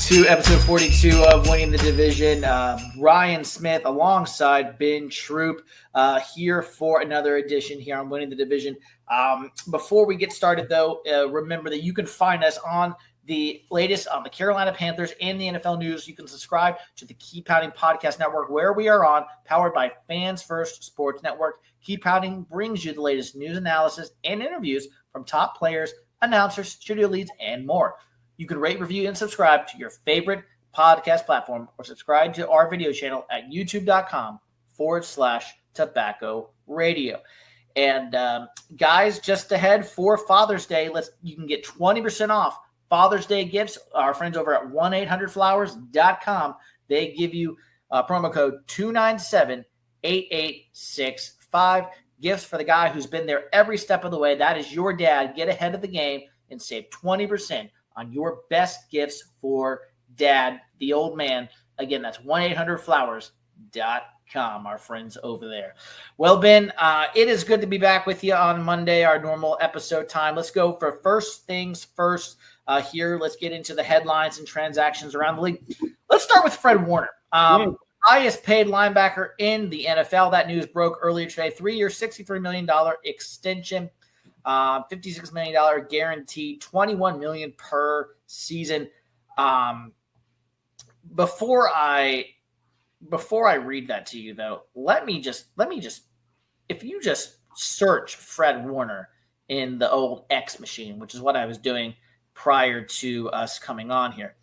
to episode 42 of Winning the Division. Ryan Smith alongside Ben Troupe here for another edition here on Winning the Division. Before we get started, though, remember that you can find us on the latest on the Carolina Panthers and the NFL news. You can subscribe to the Keep Pounding Podcast Network, where we are on, powered by Fans First Sports Network. Keep Pounding brings you the latest news analysis and interviews from top players, announcers, studio leads, and more. You can rate, review, and subscribe to your favorite podcast platform or subscribe to our video channel at youtube.com/Tobacco Radio. And guys, just ahead for Father's Day, you can get 20% off Father's Day gifts. Our friends over at 1-800-Flowers.com, they give you promo code 297-8865. Gifts for the guy who's been there every step of the way. That is your dad. Get ahead of the game and save 20% on your best gifts for dad, the old man. Again, that's 1-800-Flowers.com, our friends over there. Well, Ben, it is good to be back with you on Monday, our normal episode time. Let's go for first things first here. Let's get into the headlines and transactions around the league. Let's start with Fred Warner. Highest paid linebacker in the NFL. That news broke earlier today. 3-year, $63 million extension. $56 million guaranteed, $21 million per season. Before I read that to you, though, let me just if you just search Fred Warner in the old X machine, which is what I was doing prior to us coming on here.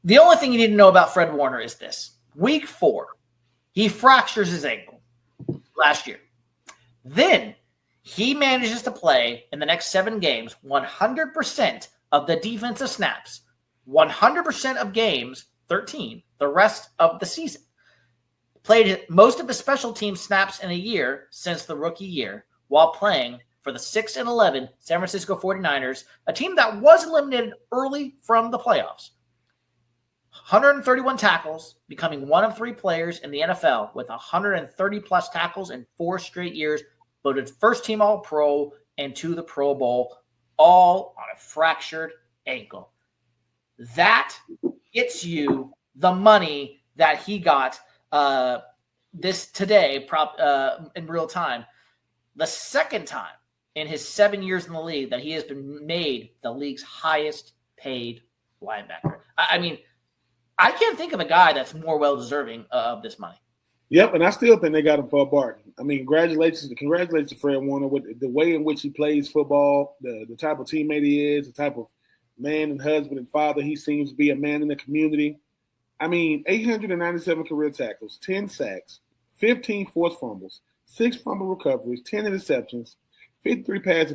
The only thing you need to know about Fred Warner is this. Week 4, he fractures his ankle last year. Then he manages to play in the next 7 games 100% of the defensive snaps, 100% of games, 13, the rest of the season. Played most of his special team snaps in a year since the rookie year while playing for the 6-11 San Francisco 49ers, a team that was eliminated early from the playoffs. 131 tackles, becoming one of 3 players in the NFL with 130-plus tackles in 4 straight years, voted first-team All-Pro and to the Pro Bowl, all on a fractured ankle. That gets you the money that he got this today in real time. The second time in his 7 years in the league that he has been made the league's highest-paid linebacker. I mean, I can't think of a guy that's more well-deserving of this money. Yep, and I still think they got him for a bargain. I mean, congratulations to Fred Warner with the way in which he plays football, the type of teammate he is, the type of man and husband and father he seems to be, a man in the community. I mean, 897 career tackles, 10 sacks, 15 forced fumbles, 6 fumble recoveries, 10 interceptions, 53 pass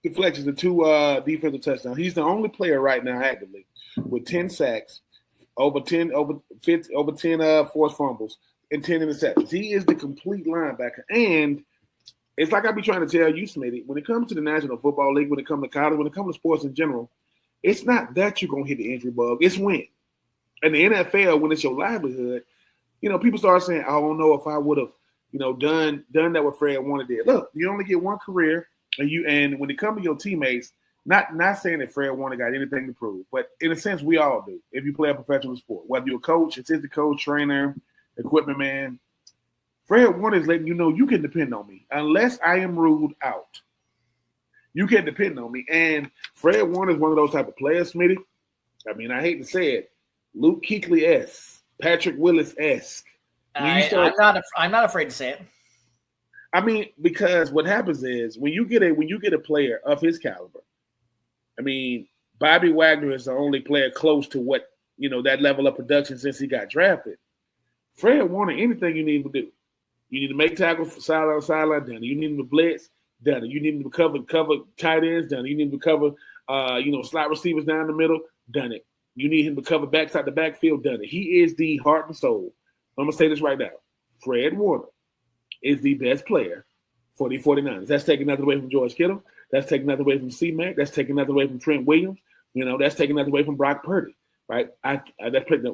deflections, and 2 defensive touchdowns. He's the only player right now actively with 10 sacks, over 10 forced fumbles, and 10 interceptions. He is the complete linebacker. And it's like I be trying to tell you, Smitty, when it comes to the National Football League, when it comes to college, when it comes to sports in general, it's not that you're going to hit the injury bug. It's when. In the NFL, when it's your livelihood, people start saying, I don't know if I would have, done that what Fred Warner did. Look, you only get one career, and when it comes to your teammates, not saying that Fred Warner got anything to prove, but in a sense, we all do. If you play a professional sport, whether you're a coach, assistant coach, trainer, equipment man, Fred Warner is letting you know you can depend on me. Unless I am ruled out, you can depend on me. And Fred Warner is one of those type of players, Smitty. I mean, I hate to say it, Luke Kuechly-esque, Patrick Willis-esque. I'm not afraid to say it. I mean, because what happens is when you get a player of his caliber, I mean, Bobby Wagner is the only player close to what, that level of production since he got drafted. Fred Warner, anything you need to do. You need to make tackles for sideline, done it. You need him to blitz, done it. You need him to cover tight ends, done it. You need him to cover, slot receivers down the middle, done it. You need him to cover backside the backfield, done it. He is the heart and soul. I'm going to say this right now. Fred Warner is the best player for the 49ers. That's taking nothing away from George Kittle. That's taking nothing away from C-Mac. That's taking nothing away from Trent Williams. That's taking nothing away from Brock Purdy, right? That's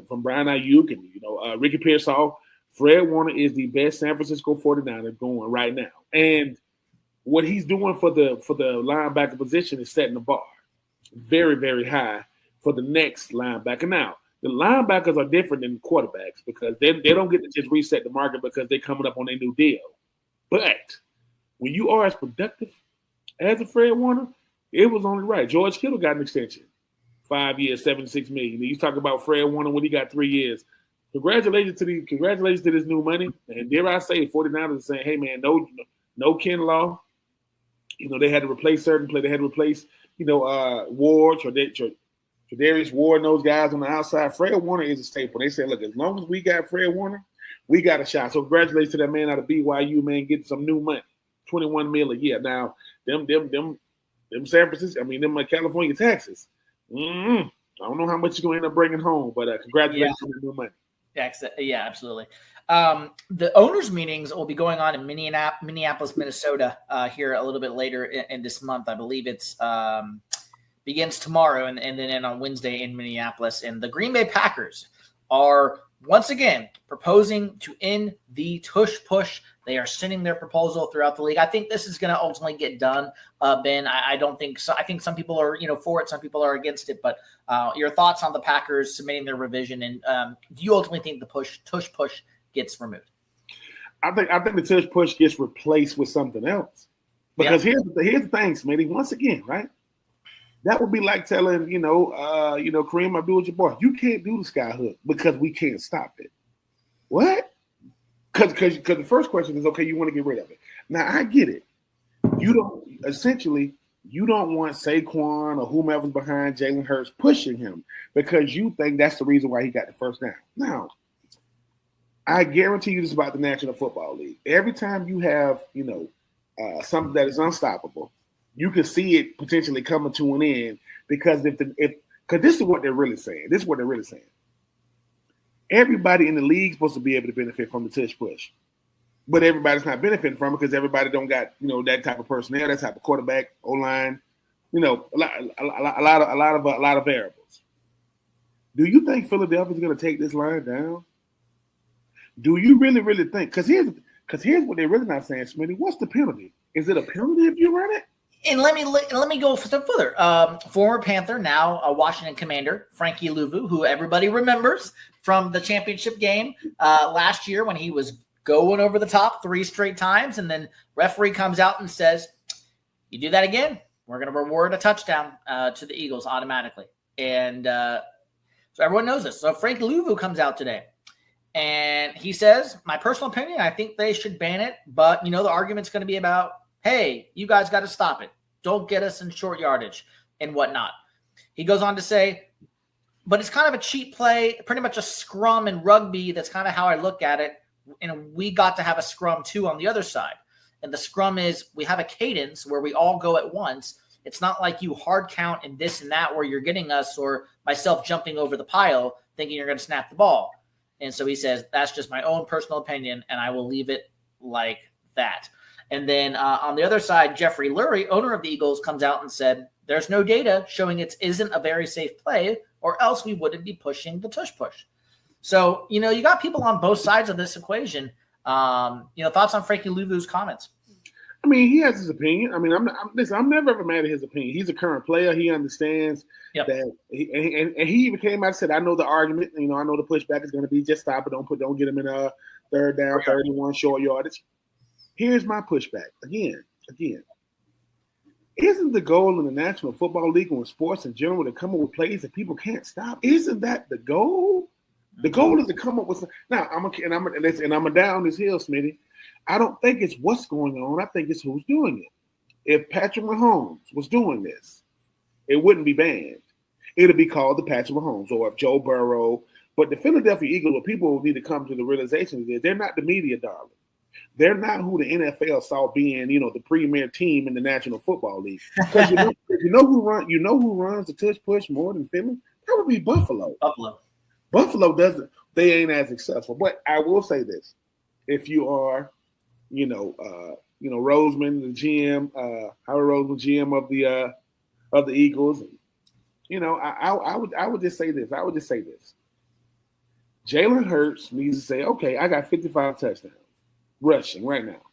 from Brian Ayuk and, Ricky Pearsall. Fred Warner is the best San Francisco 49er going right now. And what he's doing for the linebacker position is setting the bar very, very high for the next linebacker. Now, the linebackers are different than quarterbacks because they don't get to just reset the market because they're coming up on a new deal. But when you are as productive as a Fred Warner, it was only right. George Kittle got an extension, 5 years, $76 million. You talk about Fred Warner when he got 3 years. Congratulations to this new money. And dare I say, 49ers are saying, hey man, no Ken Law. They had to replace certain play. They had to replace, Ward, Tre'Davious Ward, and those guys on the outside. Fred Warner is a staple. They said, look, as long as we got Fred Warner, we got a shot. So congratulations to that man out of BYU, man, getting some new money, $21 million a year. Now, them San Francisco, them California taxes. I don't know how much you're going to end up bringing home, but congratulations on the new money. Yeah, absolutely. The owners' meetings will be going on in Minneapolis, Minnesota, here a little bit later in this month. I believe it's begins tomorrow and then on Wednesday in Minneapolis. And the Green Bay Packers are once again proposing to end the tush push. They are sending their proposal throughout the league. I think this is going to ultimately get done, Ben. I don't think so. I think some people are, for it. Some people are against it. But your thoughts on the Packers submitting their revision, and do you ultimately think the tush push gets removed? I think the tush push gets replaced with something else. Because here's the thing, Smitty. Once again, right? That would be like telling, Kareem Abdul-Jabbar, you can't do the sky hook because we can't stop it. What? Because the first question is, okay, you want to get rid of it. Now, I get it. You don't want Saquon or whomever's behind Jalen Hurts pushing him because you think that's the reason why he got the first down. Now, I guarantee you this about the National Football League. Every time you have, something that is unstoppable, you can see it potentially coming to an end because because this is what they're really saying. Everybody in the league is supposed to be able to benefit from the tush push, but everybody's not benefiting from it because everybody don't got that type of personnel, that type of quarterback, O-line, a lot of variables. Do you think Philadelphia's going to take this line down? Do you really think? Because here's what they're really not saying, Smitty. What's the penalty? Is it a penalty if you run it? And let me go a step further. Former Panther, now a Washington Commander, Frankie Louvu, who everybody remembers from the championship game last year when he was going over the top 3 straight times, and then referee comes out and says, "You do that again, we're going to reward a touchdown to the Eagles automatically." And so everyone knows this. So Frankie Louvu comes out today, and he says, "My personal opinion, I think they should ban it, but the argument's going to be about, hey, you guys got to stop it. Don't get us in short yardage and whatnot." He goes on to say, but it's kind of a cheap play, pretty much a scrum in rugby. That's kind of how I look at it. And we got to have a scrum too on the other side. And the scrum is we have a cadence where we all go at once. It's not like you hard count and this and that where you're getting us or myself jumping over the pile thinking you're going to snap the ball. And so he says, that's just my own personal opinion, and I will leave it like that. And then on the other side, Jeffrey Lurie, owner of the Eagles, comes out and said, there's no data showing it isn't a very safe play, or else we wouldn't be pushing the tush push. So, you got people on both sides of this equation. Thoughts on Frankie Louvu's comments? He has his opinion. I'm never ever mad at his opinion. He's a current player. He understands that. He even came out and said, I know the argument. I know the pushback is going to be just stop it. Don't get him in a third down, 31 short yardage. Here's my pushback. Again, isn't the goal in the National Football League and sports in general to come up with plays that people can't stop? Isn't that the goal? The goal is to come up with some. Now, I'm a down this hill, Smitty. I don't think it's what's going on. I think it's who's doing it. If Patrick Mahomes was doing this, it wouldn't be banned. It'd be called the Patrick Mahomes, or if Joe Burrow. But the Philadelphia Eagles, what people need to come to the realization is they're not the media darling. They're not who the NFL saw being, the premier team in the National Football League. Because you know who runs the tush push more than Philly? That would be Buffalo. Buffalo doesn't. They ain't as successful. But I will say this: if you are, Roseman, the GM, Howard Roseman, GM of the Eagles, I would just say this. Jalen Hurts needs to say, okay, I got 55 touchdowns rushing right now.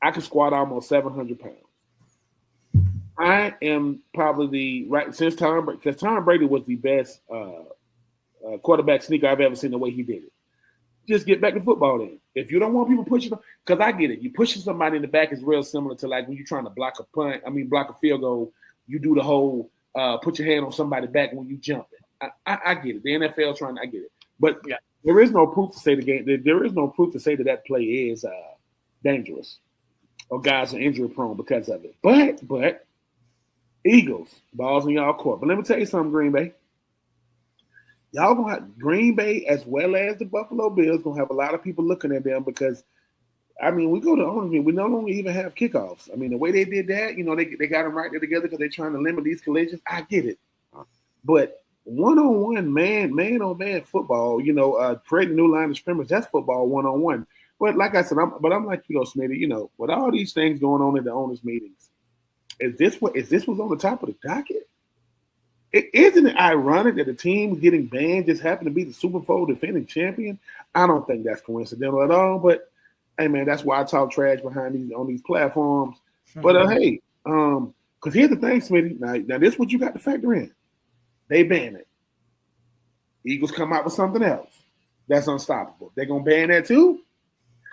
I can squat almost 700 pounds. I am probably since because Tom Brady was the best quarterback sneaker I've ever seen the way he did it. Just get back to football then. If you don't want people pushing, because I get it. You pushing somebody in the back is real similar to like when you're trying to block a field goal, you do the whole put your hand on somebody's back when you jump it. I get it. The NFL I get it. But there is no proof to say there is no proof to say that play is dangerous or guys are injury prone because of it. But Eagles, balls in y'all court. But let me tell you something, Green Bay. Y'all gonna have Green Bay as well as the Buffalo Bills gonna have a lot of people looking at them because, we go to owners meeting. We no longer even have kickoffs. The way they did that, they got them right there together because they're trying to limit these collisions. I get it, but one-on-one, man-on-man football, creating a new line of scrimmage, that's football one-on-one. But like I said, I'm like Smitty, with all these things going on in the owners meetings, is this what's on the top of the docket? Isn't it ironic that the team getting banned just happened to be the Super Bowl defending champion? I don't think that's coincidental at all. But hey, man, that's why I talk trash on these platforms. But hey, because here's the thing, Smitty. Now this is what you got to factor in. They ban it. Eagles come out with something else that's unstoppable. They're gonna ban that too.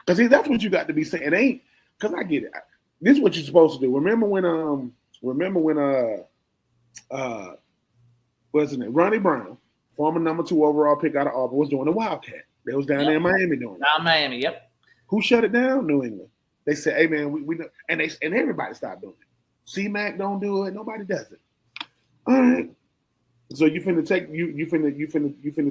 Because that's what you got to be saying. It ain't because I get it. This is what you're supposed to do. Remember when wasn't it? Ronnie Brown, former number 2 overall pick out of Auburn, was doing the Wildcat. They was down there in Miami doing it. Down Miami, yep. Who shut it down? New England. They said, "Hey man, we know," and everybody stopped doing it. C-Mac don't do it. Nobody does it. All right. So you finna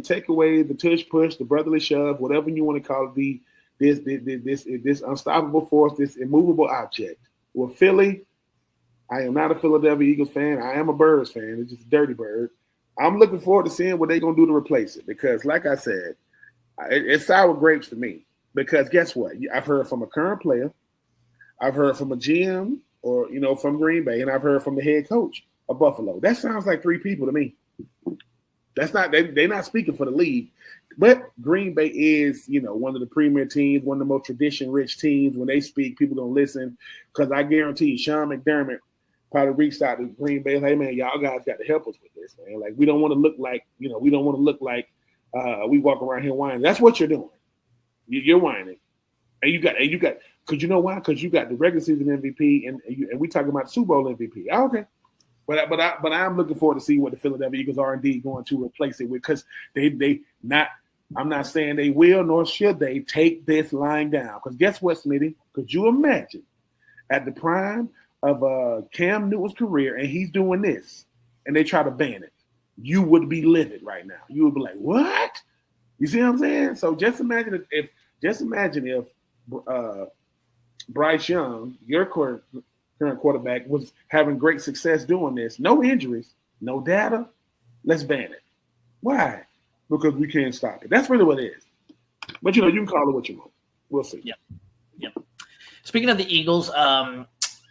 take away the tush push, the brotherly shove, whatever you want to call it, this unstoppable force, this immovable object. Well, Philly, I am not a Philadelphia Eagles fan. I am a Birds fan. It's just a dirty bird. I'm looking forward to seeing what they're going to do to replace it because, like I said, it's sour grapes for me because guess what? I've heard from a current player. I've heard from a GM or, from Green Bay, and I've heard from the head coach of Buffalo. That sounds like 3 people to me. That's not they're not speaking for the league. But Green Bay is, one of the premier teams, one of the most tradition-rich teams. When they speak, people don't listen because I guarantee you, Sean McDermott probably reached out to Green Bay. Hey, man, y'all guys got to help us with this, man. Like, we don't want to look like, we we walk around here whining. That's what you're doing. You're whining. And you got, because you know why? Because you got the regular season MVP and we talking about Super Bowl MVP. Okay. But I'm looking forward to see what the Philadelphia Eagles are indeed going to replace it with because I'm not saying they will nor should they take this line down. Because guess what, Smitty? Could you imagine at the prime of Cam Newton's career and he's doing this and they try to ban it? You would be livid right now. You would be like, what? You see what I'm saying? So just imagine if Bryce Young, your current quarterback, was having great success doing this. No injuries, no data. Let's ban it. Why? Because we can't stop it. That's really what it is. But, you can call it what you want. We'll see. Yep. Speaking of the Eagles,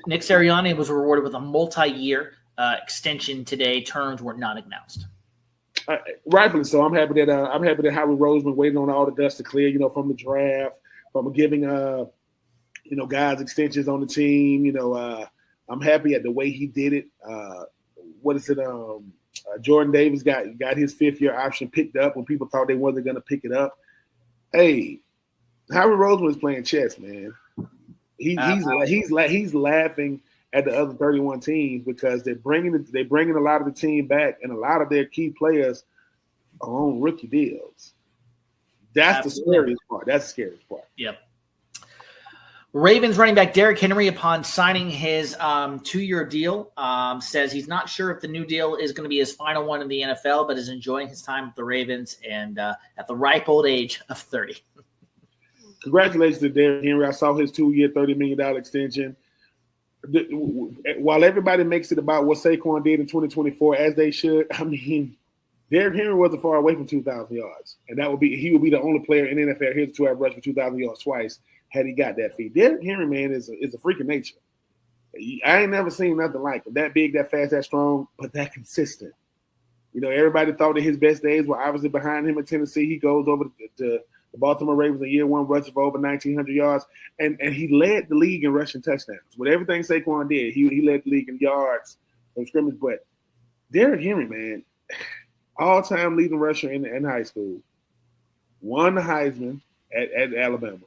Nick Sirianni was rewarded with a multi-year extension today. Terms were not announced. Rightfully so. I'm happy that Howard Roseman waiting on all the dust to clear, from the draft, from giving guys extensions on the team. I'm happy at the way he did it. Jordan Davis got his 5th-year option picked up when people thought they wasn't going to pick it up. Hey, Howard Roseman is playing chess, man. He's laughing at the other 31 teams because they're bringing a lot of the team back, and a lot of their key players are on rookie deals. That's the scariest part. Yep. Ravens running back Derrick Henry, upon signing his 2-year deal, says he's not sure if the new deal is going to be his final one in the NFL, but is enjoying his time with the Ravens and at the ripe old age of 30. Congratulations to Derrick Henry. I saw his 2-year, $30 million extension. While everybody makes it about what Saquon did in 2024, as they should, Derrick Henry wasn't far away from 2,000 yards, and he would be the only player in the NFL here to have rushed for 2,000 yards twice had he got that feed. Derrick Henry, man, is a freak of nature. I ain't never seen nothing like him. That big, that fast, that strong, but that consistent. Everybody thought that his best days were obviously behind him in Tennessee. He goes over to The Baltimore Ravens in year one rushed for over 1,900 yards, and he led the league in rushing touchdowns. With everything Saquon did, he led the league in yards from scrimmage. But Derrick Henry, man, all-time leading rusher in high school, won the Heisman at Alabama.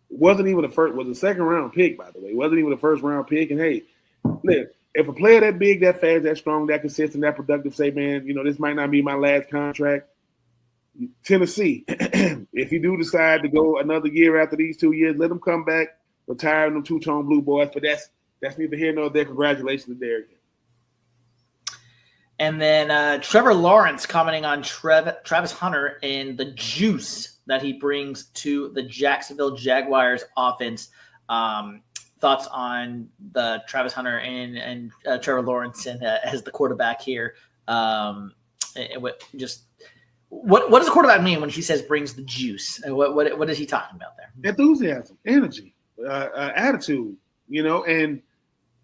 Wasn't even the first, was a second-round pick, by the way. Wasn't even the first-round pick. And, hey, look, if a player that big, that fast, that strong, that consistent, that productive say, man, this might not be my last contract, Tennessee, if you do decide to go another year after these 2 years, let them come back, retire them two-tone blue boys. But that's neither here nor there. Congratulations to Derrick. And then Trevor Lawrence commenting on Travis Hunter and the juice that he brings to the Jacksonville Jaguars offense. Thoughts on the Travis Hunter and Trevor Lawrence and as the quarterback here. What does a quarterback mean when he says brings the juice? What is he talking about there? Enthusiasm, energy, attitude, and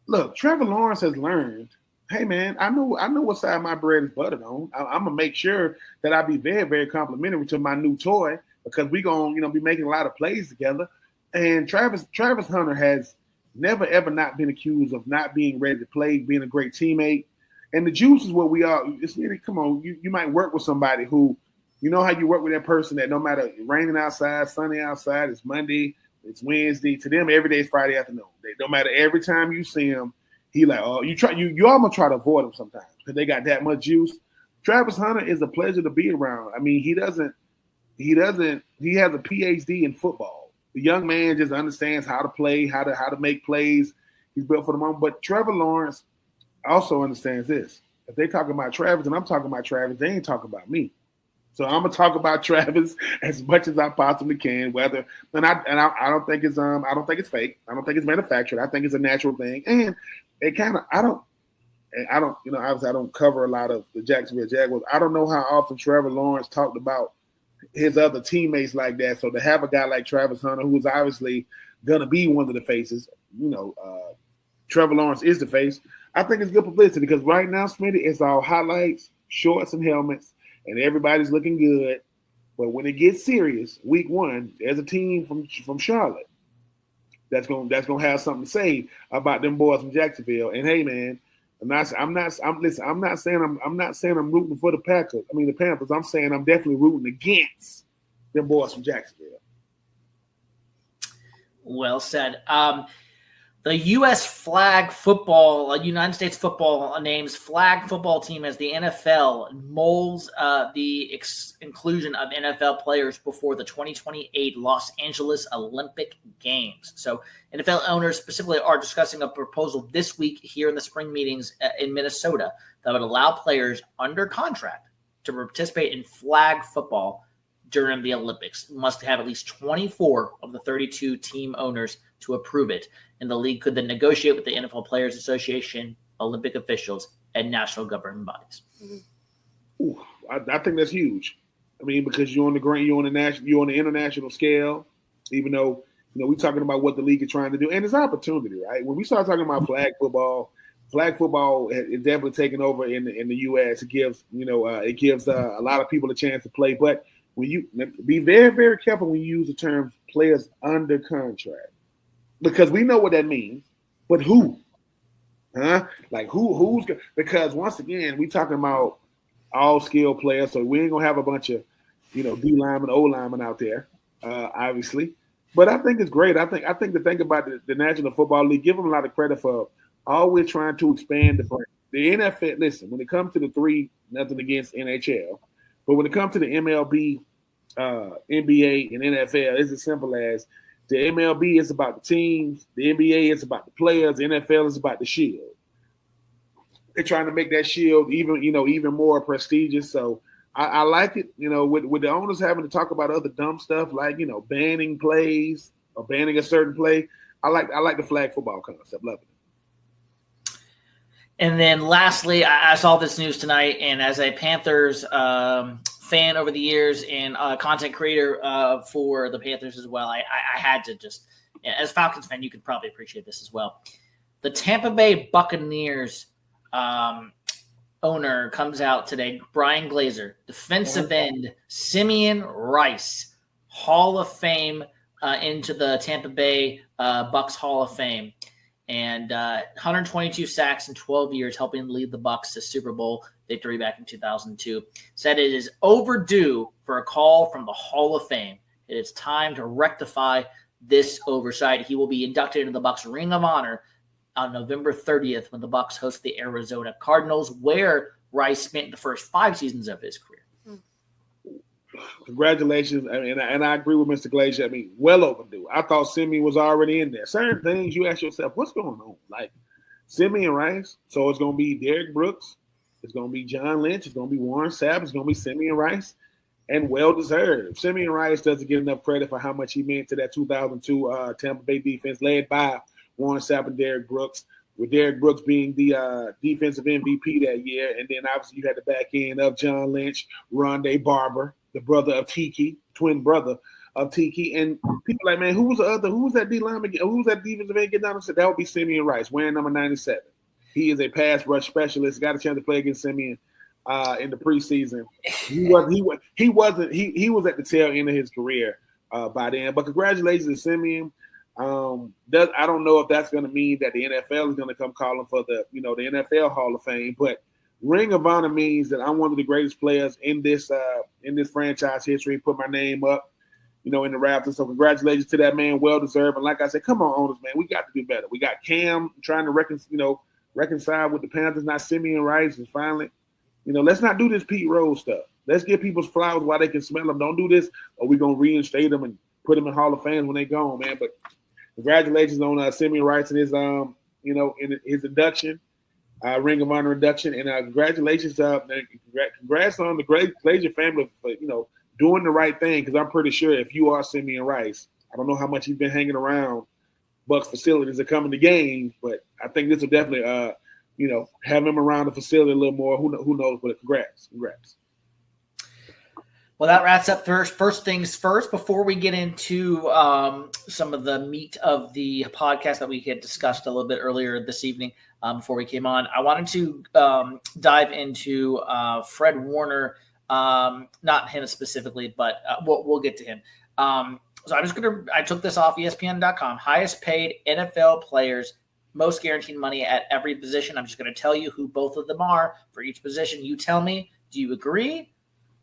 look, Trevor Lawrence has learned, hey man, I know what side my bread is buttered on. I'm gonna make sure that I be very, very complimentary to my new toy because we gonna, be making a lot of plays together. And Travis Hunter has never ever not been accused of not being ready to play, being a great teammate. And the juice is what we are. It's really, come on, you might work with somebody who, how you work with that person that no matter raining outside, sunny outside, it's Monday, it's Wednesday. To them, every day is Friday afternoon. No matter every time you see him, he like, oh, you almost try to avoid him sometimes because they got that much juice. Travis Hunter is a pleasure to be around. I mean, he has a PhD in football. The young man just understands how to play, how to make plays. He's built for the moment. But Trevor Lawrence also understands this. If they talking about Travis and I'm talking about Travis, they ain't talking about me. So I'm gonna talk about Travis as much as I possibly can. I don't think it's fake. I don't think it's manufactured. I think it's a natural thing. And it kind of I don't obviously I don't cover a lot of the Jacksonville Jaguars. I don't know how often Trevor Lawrence talked about his other teammates like that. So to have a guy like Travis Hunter, who is obviously gonna be one of the faces, Trevor Lawrence is the face. I think it's good publicity because right now, Smitty, it's all highlights, shorts, and helmets, and everybody's looking good. But when it gets serious, week one, there's a team from Charlotte that's gonna have something to say about them boys from Jacksonville. And hey, man, I'm not saying I'm rooting for the Panthers. I'm saying I'm definitely rooting against them boys from Jacksonville. Well said. The U.S. flag football, United States football names flag football team as the NFL molds the inclusion of NFL players before the 2028 Los Angeles Olympic Games. So NFL owners specifically are discussing a proposal this week here in the spring meetings in Minnesota that would allow players under contract to participate in flag football during the Olympics. Must have at least 24 of the 32 team owners to approve it. And the league could then negotiate with the NFL Players Association, Olympic officials, and national governing bodies. Ooh, I think that's huge. I mean, because you're on the international scale, even though, we're talking about what the league is trying to do. And it's opportunity, right? When we start talking about flag football is definitely taking over in the U.S. It gives, a lot of people a chance to play. But when you be very, very careful when you use the term players under contract. Because we know what that means, but who? Huh? Like who's because once again, we talking about all skill players, so we ain't gonna have a bunch of, D linemen, O linemen out there, obviously. But I think it's great. I think the thing about the National Football League, give them a lot of credit for always trying to expand the brand. The NFL, listen, when it comes to the three, nothing against NHL, but when it comes to the MLB, NBA, and NFL, it's as simple as the MLB is about the teams, the NBA is about the players, the NFL is about the shield. They're trying to make that shield even more prestigious. So I like it, with the owners having to talk about other dumb stuff like, banning plays or banning a certain play. I like the flag football concept. Love it. And then lastly, I saw this news tonight, and as a Panthers fan over the years and content creator for the Panthers as well, I had to just, as a Falcons fan, you could probably appreciate this as well. The Tampa Bay Buccaneers owner comes out today, Brian Glazer, defensive end, Simeon Rice, Hall of Fame, into the Tampa Bay Bucks Hall of Fame. And 122 sacks in 12 years, helping lead the Bucks to Super Bowl victory back in 2002. Said it is overdue for a call from the Hall of Fame. It is time to rectify this oversight. He will be inducted into the Bucks Ring of Honor on November 30th when the Bucks host the Arizona Cardinals, where Rice spent the first 5 seasons of his career. Congratulations. I mean, and I agree with Mr. Glazer. I mean, well overdue. I thought Simeon was already in there. Certain things you ask yourself, what's going on? Like Simeon Rice. So it's going to be Derrick Brooks. It's going to be John Lynch. It's going to be Warren Sapp. It's going to be Simeon Rice. And well-deserved. Simeon Rice doesn't get enough credit for how much he meant to that 2002 Tampa Bay defense led by Warren Sapp and Derrick Brooks, with Derrick Brooks being the defensive MVP that year. And then obviously you had the back end of John Lynch, Rondé Barber, the brother of Tiki, twin brother of Tiki. And people like, man, who was that D lineman? Who was that defensive end getting down and said that would be Simeon Rice, wearing number 97. He is a pass rush specialist. Got a chance to play against Simeon in the preseason. He was at the tail end of his career by then. But congratulations to Simeon. I don't know if that's going to mean that the NFL is going to come calling for the NFL Hall of Fame, but Ring of Honor means that I'm one of the greatest players in this franchise history. Put my name up, in the rafters. So congratulations to that man, well deserved. And like I said, come on, owners, man, we got to do better. We got Cam trying to reconcile with the Panthers, not Simeon Rice, and finally, let's not do this Pete Rose stuff. Let's give people's flowers while they can smell them. Don't do this, or we're gonna reinstate them and put them in Hall of Fame when they gone, man. But congratulations on Simeon Rice and his in his induction, Ring of Honor induction, and congratulations, congrats on the great Glazer family for doing the right thing. Because I'm pretty sure if you are Simeon Rice, I don't know how much he's been hanging around Bucks facilities and coming to games, but I think this will definitely have him around the facility a little more. Who knows? But congrats. Well, that wraps up first things first. Before we get into some of the meat of the podcast that we had discussed a little bit earlier this evening before we came on, I wanted to dive into Fred Warner, not him specifically, but we'll get to him. So I took this off ESPN.com. Highest paid NFL players, most guaranteed money at every position. I'm just going to tell you who both of them are for each position. You tell me, do you agree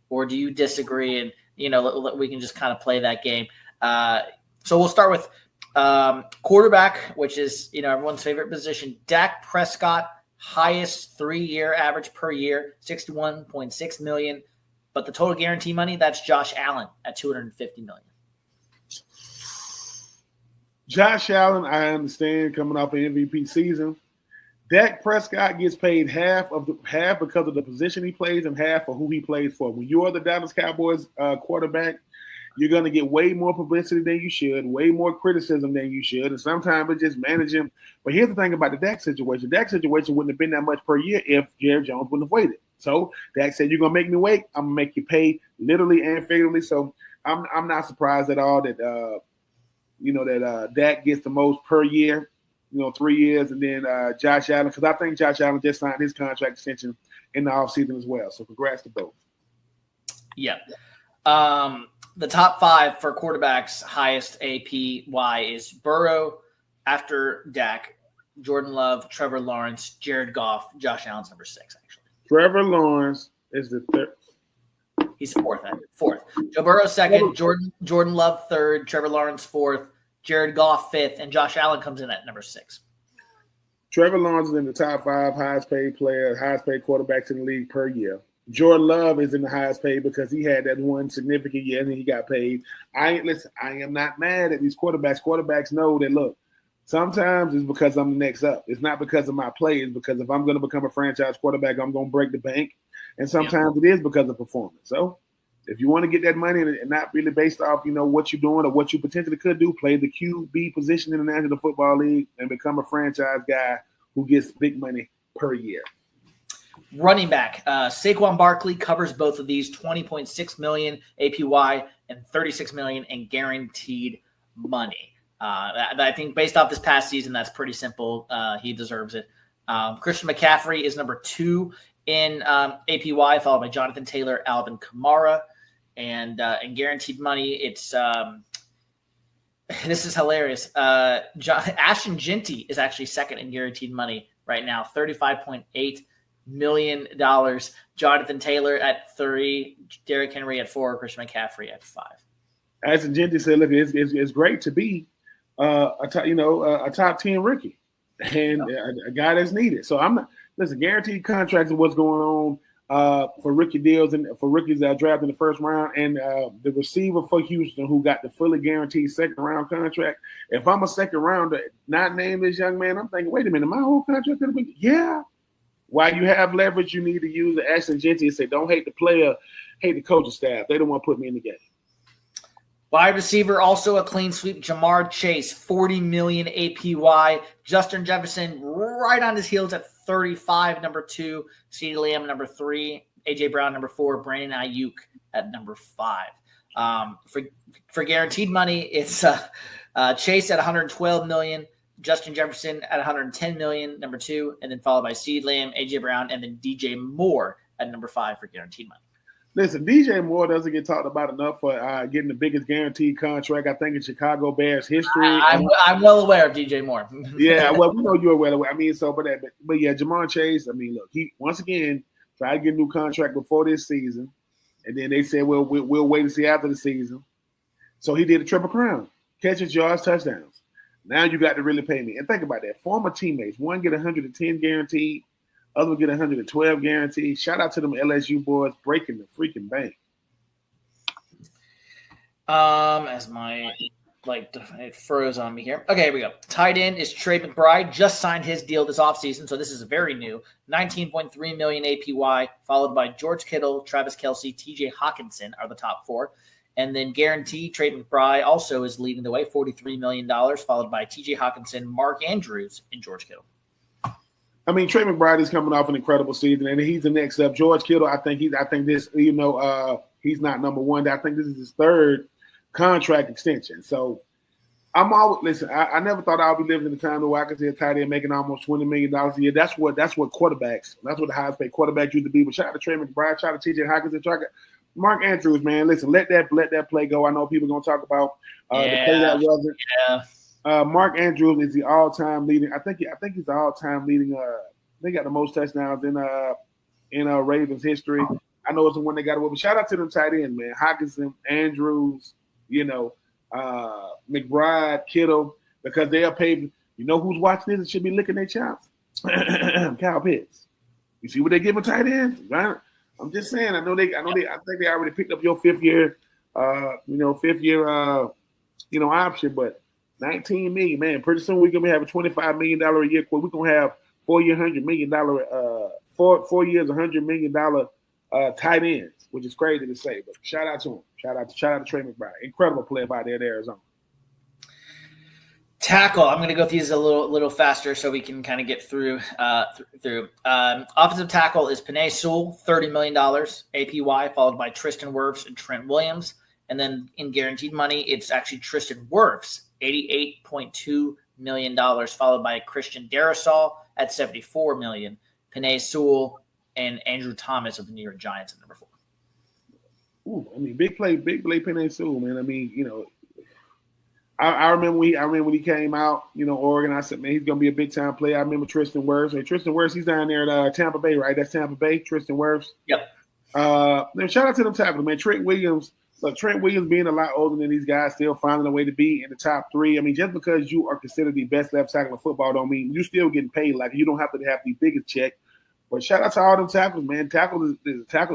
or do you disagree? And, we can just kind of play that game. So we'll start with quarterback, which is, everyone's favorite position. Dak Prescott, highest 3-year average per year, $61.6 million. But the total guarantee money, that's Josh Allen at $250 million. Josh Allen, I understand, coming off an MVP season. Dak Prescott gets paid half because of the position he plays and half for who he plays for. When you are the Dallas Cowboys quarterback, you're going to get way more publicity than you should, way more criticism than you should, and sometimes it's just managing. But here's the thing about the Dak situation. The Dak situation wouldn't have been that much per year if Jerry Jones wouldn't have waited. So Dak said, you're going to make me wait. I'm going to make you pay literally and figuratively. So I'm not surprised at all that Dak gets the most per year, 3 years, and then Josh Allen, because I think Josh Allen just signed his contract extension in the offseason as well. So congrats to both. Yeah. The top 5 for quarterbacks, highest APY is Burrow, after Dak, Jordan Love, Trevor Lawrence, Jared Goff, Josh Allen's number 6, actually. Trevor Lawrence is the third. He's fourth. Joe Burrow second, Jordan Love third, Trevor Lawrence fourth, Jared Goff fifth, and Josh Allen comes in at number 6. Trevor Lawrence is in the top 5 highest paid quarterbacks in the league per year. Jordan Love is in the highest paid because he had that one significant year and then he got paid. I am not mad at these quarterbacks. Quarterbacks know that, look, sometimes it's because I'm the next up. It's not because of my play. It's because if I'm going to become a franchise quarterback, I'm going to break the bank. And sometimes it is because of performance. So if you want to get that money and not really based off, what you're doing or what you potentially could do, play the QB position in the National Football League and become a franchise guy who gets big money per year. Running back, Saquon Barkley covers both of these, $20.6 million APY and $36 million in guaranteed money. I think based off this past season, that's pretty simple. He deserves it. Christian McCaffrey is number 2 in APY, followed by Jonathan Taylor, Alvin Kamara, and in guaranteed money, it's this is hilarious. Ashton Jinty is actually second in guaranteed money right now, $35.8 million. Jonathan Taylor at 3, Derrick Henry at 4, Christian McCaffrey at 5. Ashton Jinty said, "Look, it's great to be a top 10 rookie and a guy that's needed." So I'm not. Listen, guaranteed contracts are what's going on for rookie deals and for rookies that are drafted in the first round. And the receiver for Houston, who got the fully guaranteed second round contract. If I'm a second rounder, not named this young man, I'm thinking, wait a minute, my whole contract could have been, yeah. While you have leverage, you need to use the Ashton Jinty and say, don't hate the player, hate the coaching staff. They don't want to put me in the game. Wide receiver, also a clean sweep. Jamar Chase, $40 million APY. Justin Jefferson right on his heels at 35, number 2. CeeDee Lamb, number 3. AJ Brown, number 4. Brandon Ayuk at number 5. For guaranteed money, it's Chase at $112 million. Justin Jefferson at $110 million, number 2, and then followed by CeeDee Lamb, AJ Brown, and then DJ Moore at number 5 for guaranteed money. Listen, DJ Moore doesn't get talked about enough for getting the biggest guaranteed contract, I think, in Chicago Bears history. I'm well aware of DJ Moore. Yeah, well, we know you're well aware. I mean, so, but yeah, Jamar Chase, I mean, look, he, once again, tried to get a new contract before this season, and then they said, well, we'll wait and see after the season. So he did a triple crown, catches, yards, touchdowns. Now you got to really pay me. And think about that. Former teammates, one get 110 guaranteed, other get 112 guaranteed. Shout out to them LSU boys breaking the freaking bank. As my it froze on me here. Okay, here we go. Tight end is Trey McBride. Just signed his deal this offseason, so this is very new. $19.3 million APY, followed by George Kittle, Travis Kelce, TJ Hawkinson are the top 4. And then guaranteed, Trey McBride also is leading the way, $43 million, followed by TJ Hawkinson, Mark Andrews, and George Kittle. I mean, Trey McBride is coming off an incredible season, and he's the next up. George Kittle, I think this, he's not number 1. I think this is his 3rd contract extension. So I'm always listen. I never thought I would be living in the time where I could see a tight end making almost $20 million a year. That's what quarterbacks. That's what the highest paid quarterbacks used to be. But shout out to Trey McBride, shout out to TJ Hawkinson, Mark Andrews, man. Listen, let that play go. I know people are gonna talk about the play that wasn't. Yeah. Mark Andrews is the all-time leading. I think he's the all-time leading. They got the most touchdowns in Ravens history. I know it's the one they got away. But shout out to them tight end, man. Hawkinson, Andrews, McBride, Kittle, because they are paid. You know who's watching this and should be licking their chops? Kyle Pitts. You see what they give a tight end, right? I'm just saying. I think they already picked up your 5th year, option. But $19 million, man. Pretty soon we're gonna have a $25 million a year. We're gonna have 4 year $100 million, 4 years $100 million tight ends, which is crazy to say. But shout out to him. Shout out to Trey McBride. Incredible player by there at Arizona. Tackle. I'm going to go through these a little faster so we can kind of get through. Offensive tackle is Penei Sewell, $30 million APY, followed by Tristan Wirfs and Trent Williams. And then in guaranteed money, it's actually Tristan Wirfs, $88.2 million, followed by Christian Darrisaw at $74 million, Penei Sewell, and Andrew Thomas of the New York Giants at number 4. Ooh, I mean, big play, Penei Sewell, man. I mean, I remember when he came out, Oregon. I said, man, he's gonna be a big time player. I remember Tristan Wirfs. Hey, Tristan Wirfs, he's down there at Tampa Bay, right? That's Tampa Bay. Tristan Wirfs. Yep. Then shout out to them tackles, man. Trent Williams. Look, Trent Williams being a lot older than these guys, still finding a way to be in the top 3. I mean, just because you are considered the best left tackle in football, don't mean you still getting paid. Like you don't have to have the biggest check. But shout out to all them tackles, man. Tackle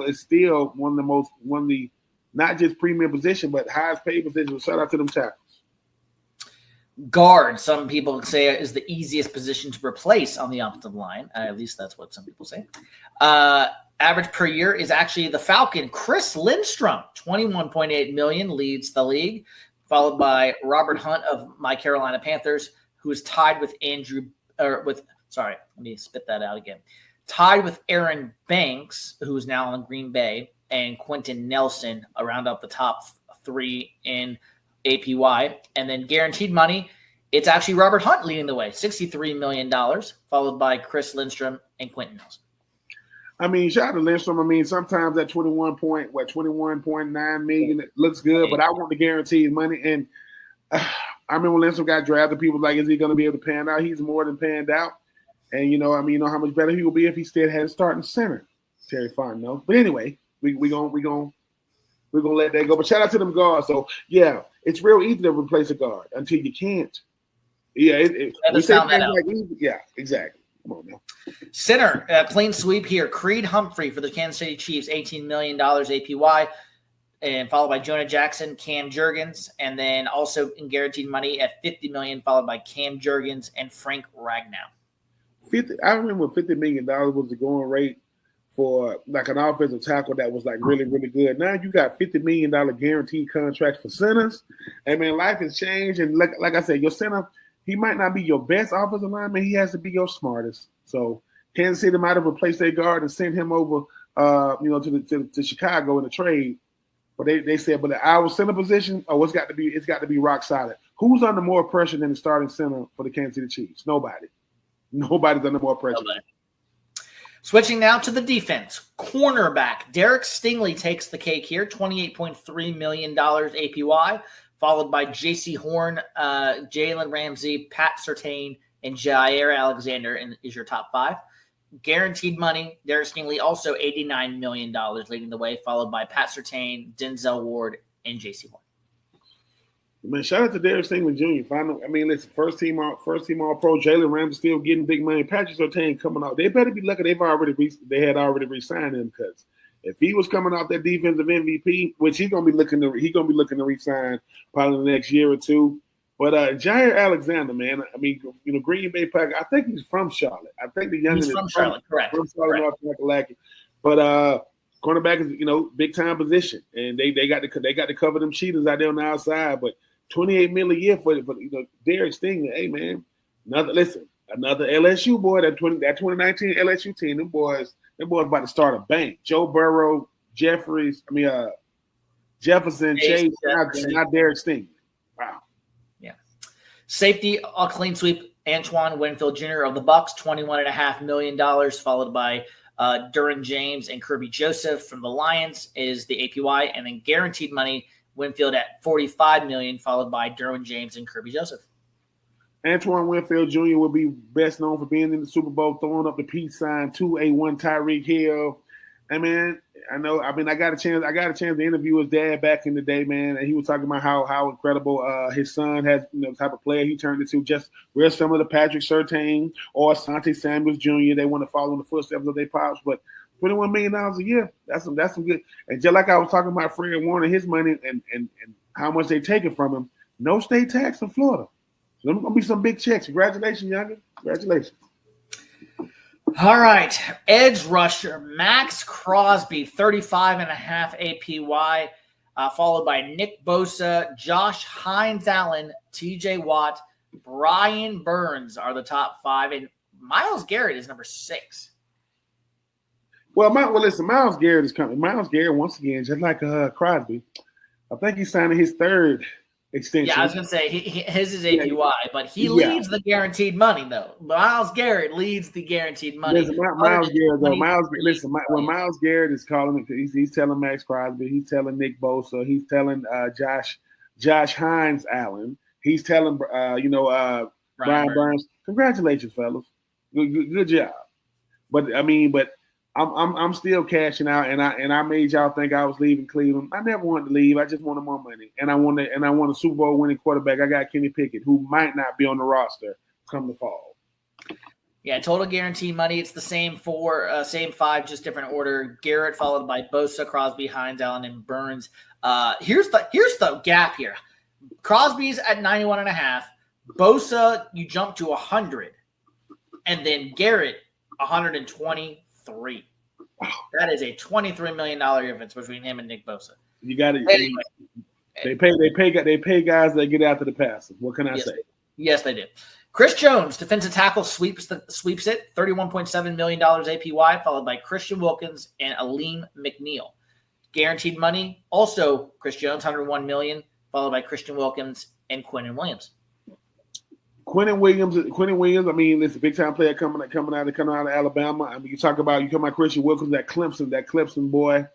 is still one of the not just premium position, but highest paid position. Shout out to them tackles. Guard, some people say, is the easiest position to replace on the offensive line. At least that's what some people say. Average per year is actually the Falcon, Chris Lindstrom, $21.8 million, leads the league, followed by Robert Hunt of my Carolina Panthers, who is tied with tied with Aaron Banks, who's now on Green Bay, and Quentin Nelson around up the top 3 in APY. And then guaranteed money, it's actually Robert Hunt leading the way, $63 million, followed by Chris Lindstrom and Quentin Nelson. I mean, shout out to Lindstrom. I mean, sometimes that 21.9 million it looks good, but I want the guaranteed money. And I remember when Lindstrom got drafted, people were like, is he going to be able to pan out? He's more than panned out. And, you know how much better he will be if he still had a starting center. Terry Fontenot. But anyway, we gonna let that go. But shout out to them guards. So, yeah, it's real easy to replace a guard until you can't. Yeah, we say things like easy. Yeah, exactly. Come on now. Center, clean sweep here. Creed Humphrey for the Kansas City Chiefs, $18 million APY, and followed by Jonah Jackson, Cam Jurgens, and then also in guaranteed money at $50 million, followed by Cam Jurgens and Frank Ragnow. I remember $50 million was the going rate for like an offensive tackle that was like really, really good. Now you got $50 million guaranteed contracts for centers. And man, life has changed. And like I said, your center, he might not be your best offensive lineman. He has to be your smartest. So Kansas City might have replaced their guard and sent him over, to Chicago in a trade. But they said, but our center position, it's got to be rock solid. Who's under more pressure than the starting center for the Kansas City Chiefs? Nobody. Nobody's under more pressure. Nobody. Switching now to the defense. Cornerback Derek Stingley takes the cake here, $28.3 million APY, followed by J.C. Horn, Jalen Ramsey, Pat Surtain, and Jair Alexander is your top five. Guaranteed money, Derek Stingley also $89 million leading the way, followed by Pat Surtain, Denzel Ward, and J.C. Horn. Man, shout out to Derek Stingley Jr. Listen, first team All Pro. Jalen Ramsey still getting big money. Patrick Surtain coming out. They better be lucky they had already re-signed him, because if he was coming off that defensive MVP, which he's gonna be looking to re-sign probably in the next year or two. But Jair Alexander, man, Green Bay Packers. I think he's from Charlotte. I think the youngest is from Charlotte, correct? From Charlotte, North Carolina. But cornerback is big time position, and they got to cover them cheaters out there on the outside, but. $28 million a year for Derek Stingley. Hey man, another LSU boy. That 2019 LSU team. Them boys about to start a bank. Joe Burrow, Jefferson, Chase, not Derek Stingley. Wow. Yeah. Safety, a clean sweep. Antoine Winfield Jr. of the Bucks, $21.5 million, followed by Derwin James and Kirby Joseph from the Lions is the APY, and then guaranteed money. Winfield at $45 million, followed by Derwin James and Kirby Joseph. Antoine Winfield Jr. will be best known for being in the Super Bowl, throwing up the peace sign to A1 Tyreek Hill. I got a chance to interview his dad back in the day, man, and he was talking about how incredible his son has, the type of player he turned into. Just where some of the Patrick Surtain or Asante Samuels Jr. they want to follow in the footsteps of their pops, but $21 million a year. That's some good. And just like I was talking about Fred Warner, his money and how much they taking from him, no state tax in Florida. So there's gonna be some big checks. Congratulations, younger. Congratulations. All right. Edge rusher Max Crosby, $35.5 APY, followed by Nick Bosa, Josh Hines-Allen, TJ Watt, Brian Burns are the top five, and Myles Garrett is number 6. Listen, Myles Garrett is coming. Myles Garrett, once again, just like Crosby, I think he's signing his third extension. Yeah, I was going to say his is APY, but he leads the guaranteed money, though. Myles Garrett leads the guaranteed money. Listen, Myles Garrett, though. When Myles Garrett is calling it, he's telling Max Crosby, he's telling Nick Bosa, he's telling Josh Hines-Allen, he's telling Brian Burns. Congratulations, fellas. Good job. But I'm still cashing out, and I made y'all think I was leaving Cleveland. I never wanted to leave. I just wanted more money, and I want a Super Bowl winning quarterback. I got Kenny Pickett, who might not be on the roster come the fall. Yeah, total guaranteed money. It's the same same 5, just different order. Garrett followed by Bosa, Crosby, Hines-Allen, and Burns. Here's the gap here. Crosby's at 91.5. Bosa, you jump to 100, and then Garrett 123. Wow. That is a $23 million difference between him and Nick Bosa. You got it. Anyway, they pay guys that get after the passer. What can I say? Yes, they do. Chris Jones, defensive tackle, sweeps it. $31.7 million APY, followed by Christian Wilkins and Aleem McNeil. Guaranteed money, also Chris Jones, $101 million, followed by Christian Wilkins and Quinnen Williams. Quentin Williams. I mean, it's a big time player coming out of Alabama. I mean, you talk about Christian Wilkins, that Clemson boy,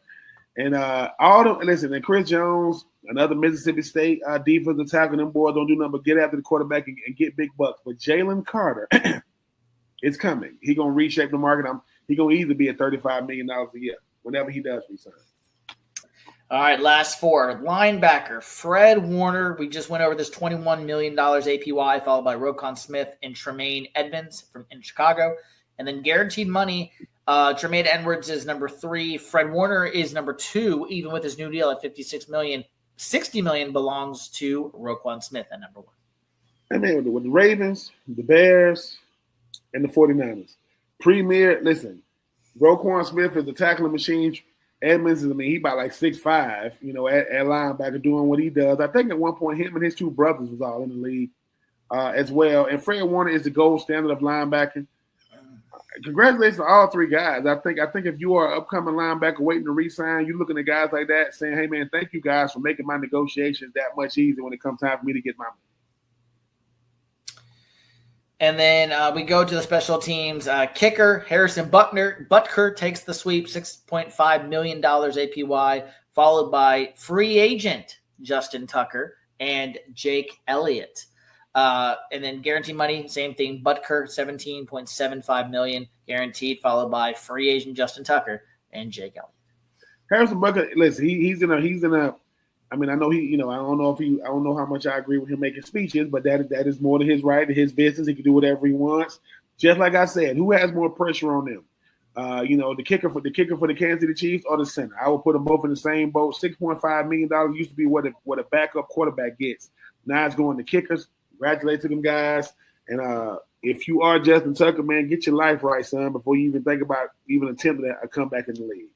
and all them. Listen, and Chris Jones, another Mississippi State defensive tackle. Them boys don't do nothing but get after the quarterback and get big bucks. But Jalen Carter is coming. He gonna reshape the market. He gonna either be at $35 million a year whenever he does resign. All right, last four. Linebacker, Fred Warner. We just went over this $21 million APY, followed by Roquan Smith and Tremaine Edmonds in Chicago. And then guaranteed money, Tremaine Edwards is number 3. Fred Warner is number 2, even with his new deal at $56 million. $60 million belongs to Roquan Smith at number 1. I mean, with the Ravens, the Bears, and the 49ers. Premier, listen, Roquan Smith is a tackling machine. Edmonds, he about like 6'5", at linebacker doing what he does. I think at one point him and his 2 brothers was all in the league as well. And Fred Warner is the gold standard of linebacker. Congratulations to all 3 guys. I think if you are an upcoming linebacker waiting to re-sign, you're looking at guys like that saying, hey, man, thank you guys for making my negotiations that much easier when it comes time for me to get my money. And then we go to the special teams. Kicker, Harrison Butker takes the sweep, $6.5 million APY, followed by free agent Justin Tucker and Jake Elliott. And then guaranteed money, same thing. Butker, $17.75 million guaranteed, followed by free agent Justin Tucker and Jake Elliott. Harrison Butker, listen, he's in a. I mean, I know I don't know how much I agree with him making speeches, but that is more to his right, his business. He can do whatever he wants. Just like I said, who has more pressure on them? The kicker for the Kansas City Chiefs or the center? I would put them both in the same boat. $6.5 million used to be what a backup quarterback gets. Now it's going to kickers. Congratulations to them guys. And if you are Justin Tucker, man, get your life right, son, before you even think about even attempting a comeback in the league.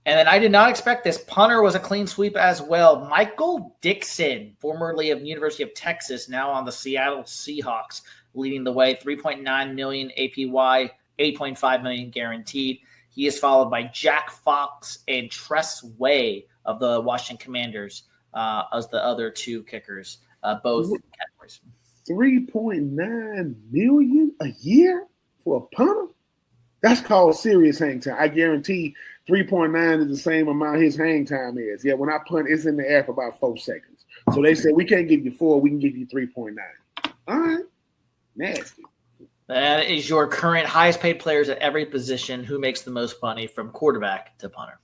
And then I did not expect this. Punter was a clean sweep as well. Michael Dixon, formerly of University of Texas, now on the Seattle Seahawks, leading the way. $3.9 million APY, $8.5 million guaranteed. He is followed by Jack Fox and Tress Way of the Washington Commanders as the other 2 kickers, both categories. $3.9 million a year for a punter? That's called serious hang time. I guarantee 3.9 is the same amount his hang time is. Yeah, when I punt, it's in the air for about 4 seconds. So they said, we can't give you 4, we can give you 3.9. All right. Nasty. That is your current highest paid players at every position. Who makes the most money from quarterback to punter?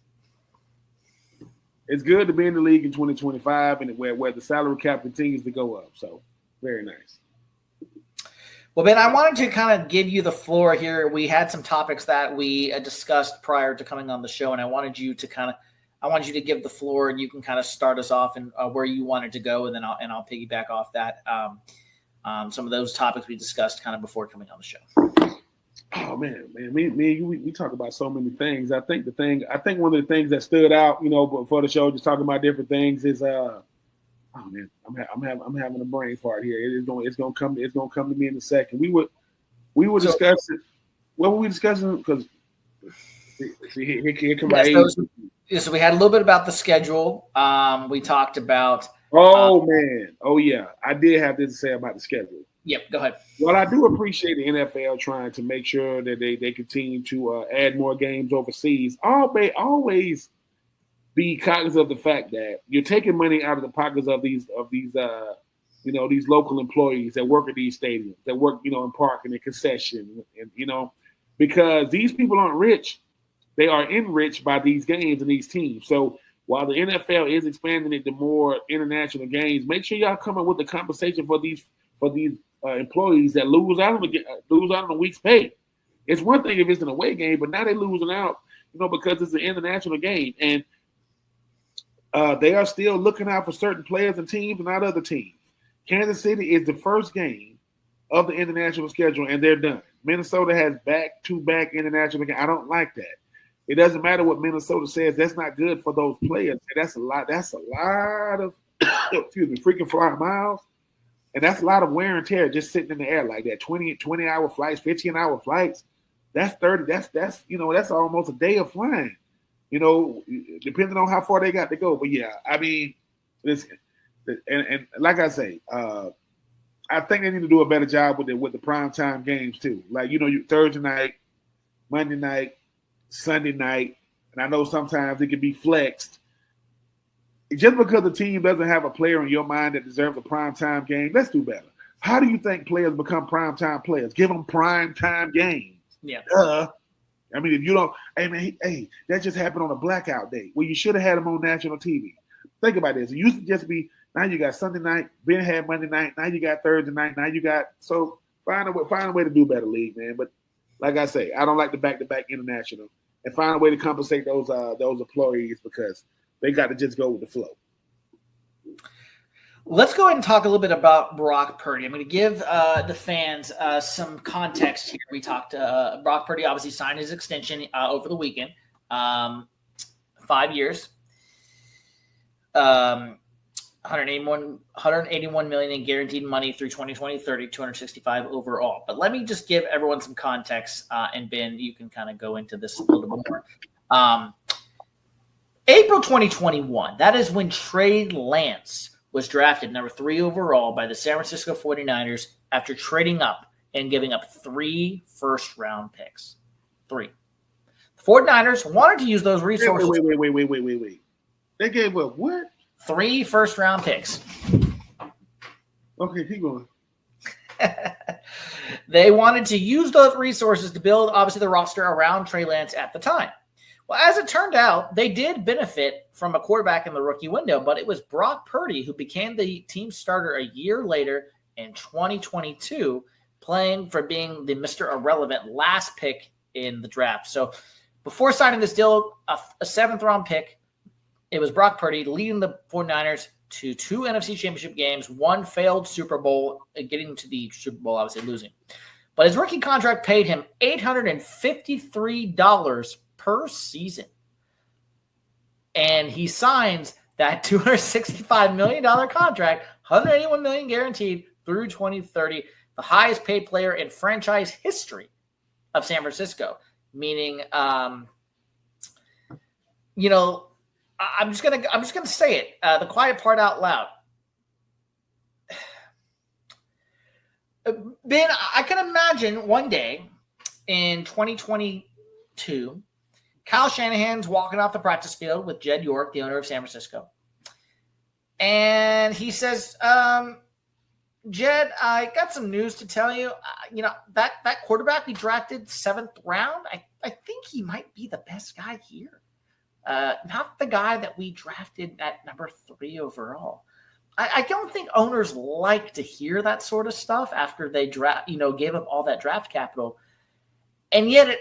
It's good to be in the league in 2025 and where the salary cap continues to go up. So very nice. Well, Ben, I wanted to kind of give you the floor here. We had some topics that we discussed prior to coming on the show, and I wanted you to give the floor, and you can kind of start us off and where you wanted to go, and then I'll piggyback off that. Some of those topics we discussed kind of before coming on the show. Oh man, we talk about so many things. I think one of the things that stood out, before the show, just talking about different things, is oh man, I'm having a brain fart here. It's gonna come to me in a second. We were discussing. What were we discussing? Because here come so we had a little bit about the schedule. We talked about. Oh man, oh yeah, I did have this to say about the schedule. Yep, go ahead. Well, I do appreciate the NFL trying to make sure that they continue to add more games overseas. Always be cognizant of the fact that you're taking money out of the pockets of these local employees that work at these stadiums, that work, in parking and concession, and because these people aren't rich, they are enriched by these games and these teams. So while the NFL is expanding it to more international games, make sure y'all come up with the compensation for these employees that lose out on a week's pay. It's one thing if it's an away game, but now they're losing out, because it's an international game, and they are still looking out for certain players and teams and not other teams. Kansas City is the first game of the international schedule, and they're done. Minnesota has back-to-back international games. I don't like that. It doesn't matter what Minnesota says. That's not good for those players. That's a lot of freaking flying miles. And that's a lot of wear and tear just sitting in the air like that. 20-hour flights, 15-hour flights. That's 30. That's almost a day of flying. Depending on how far they got to go. But yeah, I mean, listen, and like I say, I think they need to do a better job with the primetime games too. Like, Thursday night, Monday night, Sunday night, and I know sometimes it can be flexed. Just because the team doesn't have a player in your mind that deserves a primetime game, let's do better. How do you think players become primetime players? Give them primetime games. Yeah. I mean, if you don't, hey, that just happened on a blackout day where you should have had them on national TV. Think about this. It used to just be, now you got Sunday night, Ben had Monday night, now you got Thursday night, now you got, so find a way to do better, league, man. But like I say, I don't like the back-to-back international, and find a way to compensate those employees because they got to just go with the flow. Let's go ahead and talk a little bit about Brock Purdy. I'm going to give the fans some context here. We talked Brock Purdy obviously signed his extension over the weekend, 5 years, 181 million in guaranteed money through 2020-30, 265 overall. But let me just give everyone some context, and Ben, you can kind of go into this a little bit more. April 2021, that is when Trey Lance was drafted number 3 overall by the San Francisco 49ers after trading up and giving up 3 first-round picks. 3. The 49ers wanted to use those resources. Wait. They gave up what? 3 first-round picks. Okay, keep going. They wanted to use those resources to build, obviously, the roster around Trey Lance at the time. Well, as it turned out, they did benefit from a quarterback in the rookie window, but it was Brock Purdy who became the team starter a year later in 2022, playing for being the Mr. Irrelevant last pick in the draft. So before signing this deal, a 7th-round pick, it was Brock Purdy leading the 49ers to 2 NFC Championship games, 1 failed Super Bowl, getting to the Super Bowl, obviously losing. But his rookie contract paid him $853 per season. And he signs that $265 million contract, $181 million guaranteed through 2030, the highest paid player in franchise history of San Francisco. Meaning, I'm just gonna say it. The quiet part out loud. Ben, I can imagine one day in 2022, Kyle Shanahan's walking off the practice field with Jed York, the owner of San Francisco. And he says, Jed, I got some news to tell you. That quarterback we drafted 7th round, I think he might be the best guy here. Not the guy that we drafted at number 3 overall. I don't think owners like to hear that sort of stuff after they gave up all that draft capital. And yet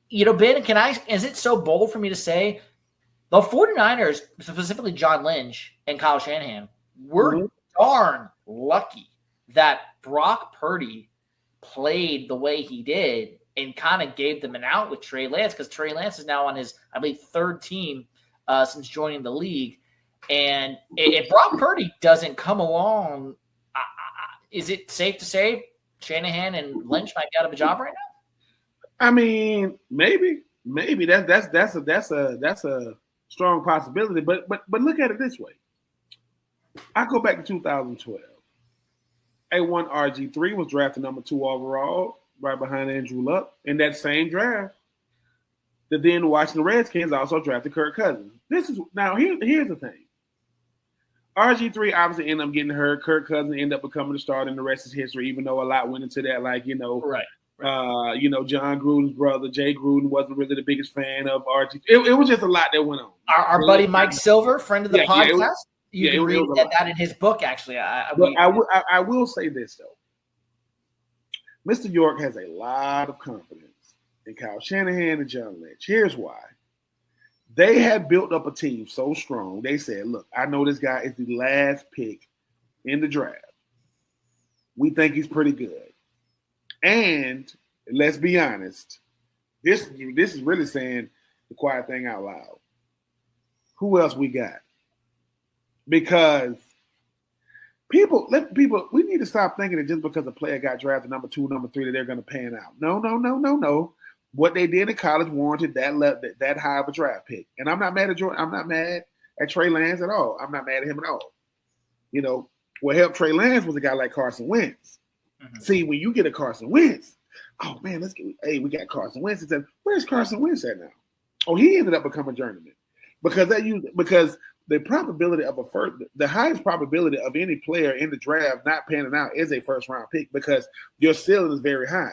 Ben, is it so bold for me to say the 49ers, specifically John Lynch and Kyle Shanahan, were darn lucky that Brock Purdy played the way he did and kind of gave them an out with Trey Lance, because Trey Lance is now on his, I believe, 3rd team since joining the league. And if Brock Purdy doesn't come along, is it safe to say Shanahan and Lynch might be out of a job right now? I mean, maybe that's a strong possibility. But look at it this way. I go back to 2012. A1 RG3 was drafted number 2 overall, right behind Andrew Luck. In that same draft, the then Washington Redskins also drafted Kirk Cousins. Here's the thing. RG3 obviously ended up getting hurt. Kirk Cousins ended up becoming the starter, and the rest is history. Even though a lot went into that, right. John Gruden's brother, Jay Gruden, wasn't really the biggest fan of RG. It was just a lot that went on. Our buddy Mike Silver, friend of the podcast, you can read that in his book, actually. I will say this, though. Mr. York has a lot of confidence in Kyle Shanahan and John Lynch. Here's why. They had built up a team so strong. They said, look, I know this guy is the last pick in the draft. We think he's pretty good. And let's be honest, this is really saying the quiet thing out loud. Who else we got? Because we need to stop thinking that just because a player got drafted number 2, number 3, that they're going to pan out. No. What they did in college warranted that high of a draft pick. And I'm not mad at Jordan. I'm not mad at Trey Lance at all. I'm not mad at him at all. What helped Trey Lance was a guy like Carson Wentz. Mm-hmm. See, when you get a Carson Wentz, oh man, we got Carson Wentz. And said, where's Carson Wentz at now? Oh, he ended up becoming a journeyman because the probability of the highest probability of any player in the draft not panning out is a first round pick because your ceiling is very high,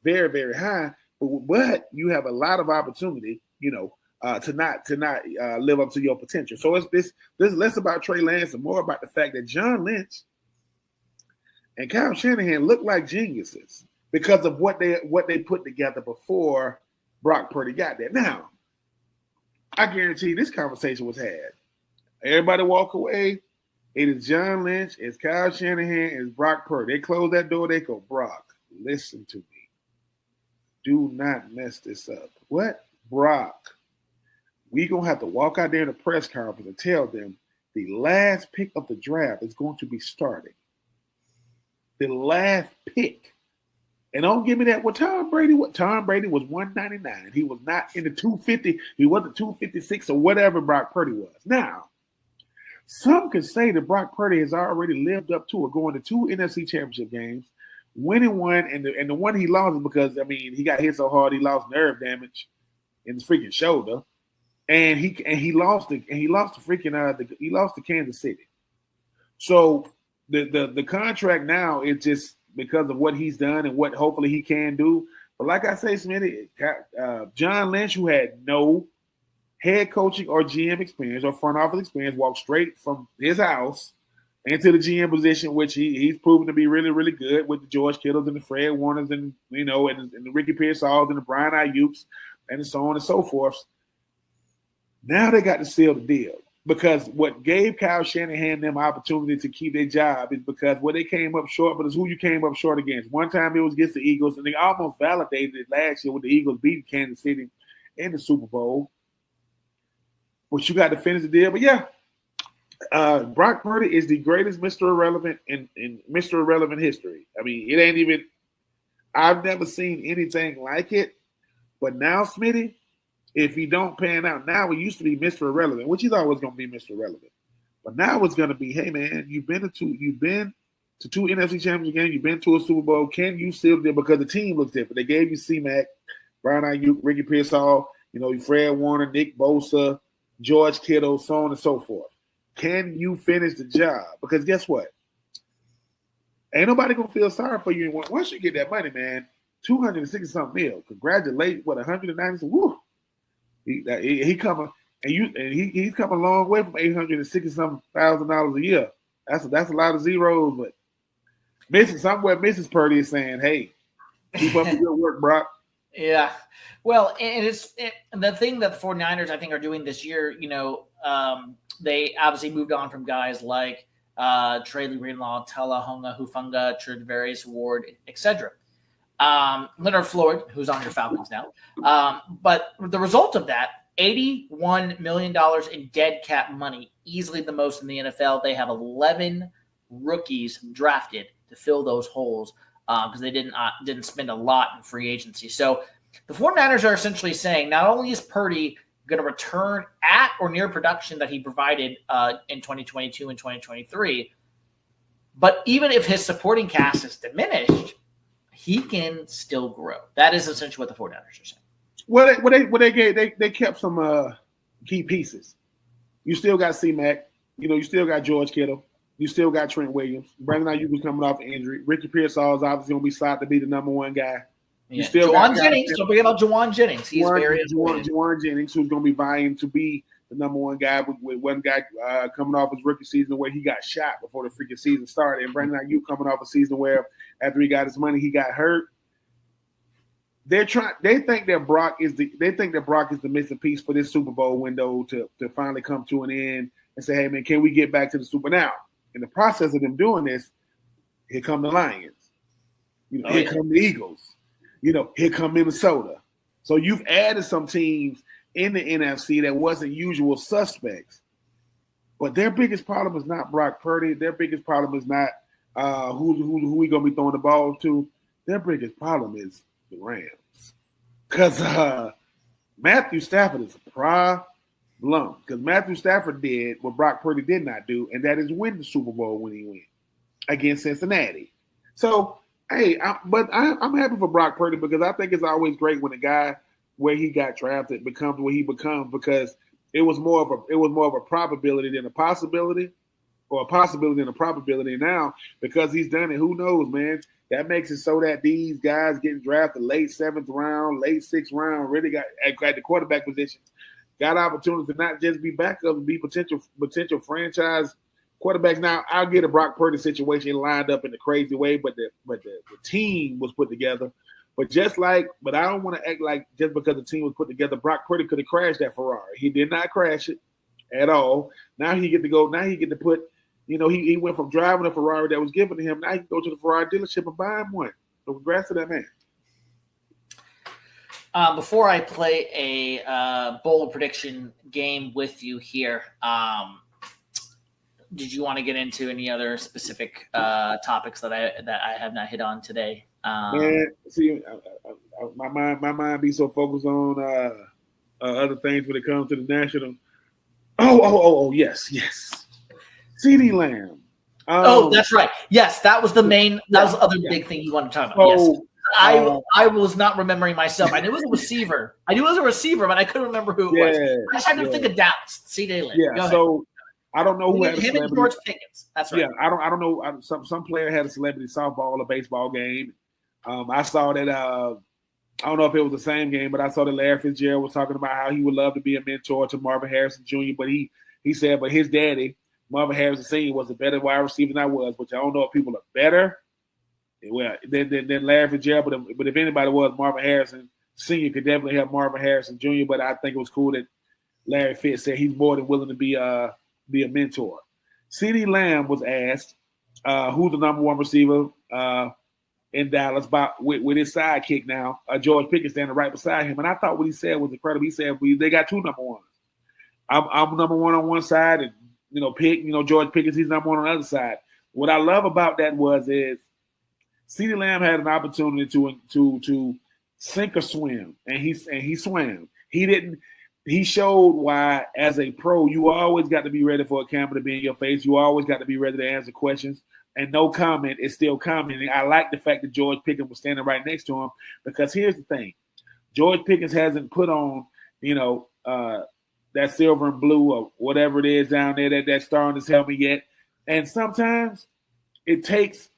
very, very high. But you have a lot of opportunity, to not live up to your potential. So this is less about Trey Lance and more about the fact that John Lynch and Kyle Shanahan look like geniuses because of what they put together before Brock Purdy got there. Now, I guarantee this conversation was had. Everybody walk away. It is John Lynch, it's Kyle Shanahan, it's Brock Purdy. They close that door, they go, Brock, listen to me. Do not mess this up. What? Brock, we going to have to walk out there in the press conference and tell them the last pick of the draft is going to be starting. The last pick. And don't give me that. What Tom Brady was 199. He was not in the 250. He wasn't 256 or whatever Brock Purdy was. Now, some could say that Brock Purdy has already lived up to it, going to 2 NFC championship games, winning one, and the one he lost is because he got hit so hard he lost nerve damage in his freaking shoulder, and he lost to Kansas City. So the contract now is just because of what he's done and what hopefully he can do. But like I say, Smitty, John Lynch, who had no head coaching or GM experience or front office experience, walked straight from his house into the GM position, which he's proven to be really, really good with the George Kittles and the Fred Warners and the Ricky Pearsalls and the Brian Ayuk's and so on and so forth. Now they got to seal the deal because what gave Kyle Shanahan them opportunity to keep their job is because where they came up short, but it's who you came up short against. One time it was against the Eagles, and they almost validated it last year with the Eagles beating Kansas City in the Super Bowl. But you got to finish the deal. But yeah, Brock Purdy is the greatest Mr. Irrelevant in Mr. Irrelevant history. It ain't even – I've never seen anything like it. But now, Smitty, if he don't pan out, now it used to be Mr. Irrelevant, which he's always going to be Mr. Irrelevant. But now it's going to be, hey, man, you've been to 2 NFC championship games, you've been to a Super Bowl. Can you still do it? Because the team looks different. They gave you C-Mac, Brian Ayuk, Ricky Pearsall, Fred Warner, Nick Bosa, George Kittle, so on and so forth. Can you finish the job? Because guess what? Ain't nobody going to feel sorry for you. Once you get that money, man, 260-something mil. Congratulate, 190? Woo. He coming, he's come a long way from $860-something thousand a year. That's a lot of zeros, but Mrs. Purdy is saying, hey, keep up the good work, Brock. Yeah. Well, and the thing that the 49ers, I think, are doing this year, they obviously moved on from guys like Traylon Greenlaw, Tella Honga, Hufunga, Traverius Ward, etc. Leonard Floyd, who's on your Falcons now. But the result of that, $81 million in dead cap money, easily the most in the NFL. They have 11 rookies drafted to fill those holes because they didn't spend a lot in free agency. So the 49ers are essentially saying not only is Purdy going to return at or near production that he provided in 2022 and 2023, but even if his supporting cast is diminished, he can still grow. That is essentially what the 49ers are saying. Well, they kept some key pieces. You still got C-Mac. You still got George Kittle. You still got Trent Williams. Brandon Ayuk was coming off an injury. Ricky Pearsall is obviously going to be slotted to be the number one guy. You still Juwan Jennings. Don't forget about Juwan Jennings. He's Juwan Jennings, who's going to be vying to be the number one guy with one guy coming off his rookie season where he got shot before the freaking season started, and Brandon Ayuk coming off a season where after he got his money he got hurt. They think that Brock is the missing piece for this Super Bowl window to finally come to an end and say, hey man, can we get back to the Super? Now, in the process of them doing this, here come the Lions. Here come the Eagles. Here come Minnesota. So you've added some teams in the NFC that wasn't usual suspects. But their biggest problem is not Brock Purdy. Their biggest problem is not who we gonna be throwing the ball to. Their biggest problem is the Rams. Because Matthew Stafford is a problem. lump because Matthew Stafford did what Brock Purdy did not do, and that is win the Super Bowl when he went against Cincinnati. So, hey, I'm happy for Brock Purdy because I think it's always great when a guy where he got drafted becomes what he becomes because it was more of a probability than a possibility, or a possibility than a probability. Now, because he's done it, who knows, man? That makes it so that these guys getting drafted late 7th round, late 6th round, really got at the quarterback position, got opportunities to not just be backups, be potential franchise quarterbacks. Now, I'll get a Brock Purdy situation lined up in a crazy way, but the team was put together. But I don't want to act like just because the team was put together, Brock Purdy could have crashed that Ferrari. He did not crash it at all. Now he get to put, he went from driving a Ferrari that was given to him. Now he can go to the Ferrari dealership and buy him one. So congrats to that man. Before I play a bold prediction game with you here, did you want to get into any other specific topics that I have not hit on today? Man, see, my mind be so focused on other things when it comes to the national. Oh, yes. CeeDee Lamb. That's right. Yes, that was the main. That was the other big thing you wanted to talk about. Yes. I was not remembering myself. I knew it was a receiver. But I couldn't remember who it was. I just had to think of Dallas. CeeDee Lamb. Yeah. So I don't know who had him and George Pickens. That's right. Yeah, I don't know. Some player had a celebrity softball or baseball game. I saw that. I don't know if it was the same game, but I saw that Larry Fitzgerald was talking about how he would love to be a mentor to Marvin Harrison Jr. But he said, but his daddy, Marvin Harrison Sr., was a better wide receiver than I was. Which I don't know if people are better. Well, than Larry Fitzgerald, but if anybody was, Marvin Harrison Sr. could definitely have Marvin Harrison Jr. But I think it was cool that Larry Fitz said he's more than willing to be a mentor. CeeDee Lamb was asked who's the number one receiver in Dallas with his sidekick now, George Pickens standing right beside him. And I thought what he said was incredible. He said they got two number ones. I'm number one on one side, and George Pickens, he's number one on the other side. What I love about that is CeeDee Lamb had an opportunity to sink or swim, and he swam. He showed why, as a pro, you always got to be ready for a camera to be in your face. You always got to be ready to answer questions. And no comment is still commenting. I like the fact that George Pickens was standing right next to him because here's the thing. George Pickens hasn't put on, that silver and blue or whatever it is down there, that star on his helmet yet. And sometimes it takes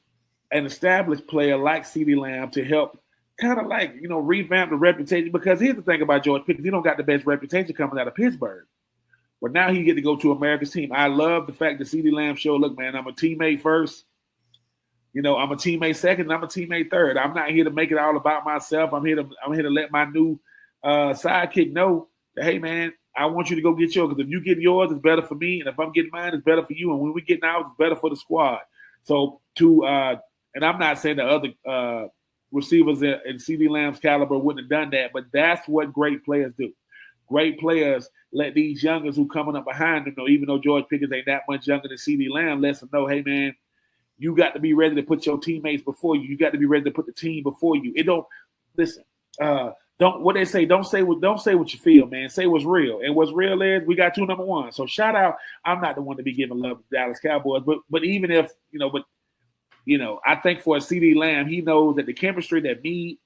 an established player like CeeDee Lamb to help kind of revamp the reputation. Because here's the thing about George Pickens. He don't got the best reputation coming out of Pittsburgh. But now he get to go to America's team. I love the fact that CeeDee Lamb showed, look, man, I'm a teammate first. I'm a teammate second, and I'm a teammate third. I'm not here to make it all about myself. I'm here to let my new sidekick know that, hey, man, I want you to go get yours. Because if you get yours, it's better for me. And if I'm getting mine, it's better for you. And when we get ours, it's better for the squad. So and I'm not saying the other receivers in CeeDee Lamb's caliber wouldn't have done that, but that's what great players do. Great players let these youngers who coming up behind them know, even though George Pickens ain't that much younger than CeeDee Lamb, lets them know, hey, man, you got to be ready to put your teammates before you. You got to be ready to put the team before you. What they say, don't say what you feel, man. Say what's real. And what's real is we got two number ones. So shout out. I'm not the one to be giving love to Dallas Cowboys, but even if, I think for a CeeDee Lamb, he knows that the chemistry that me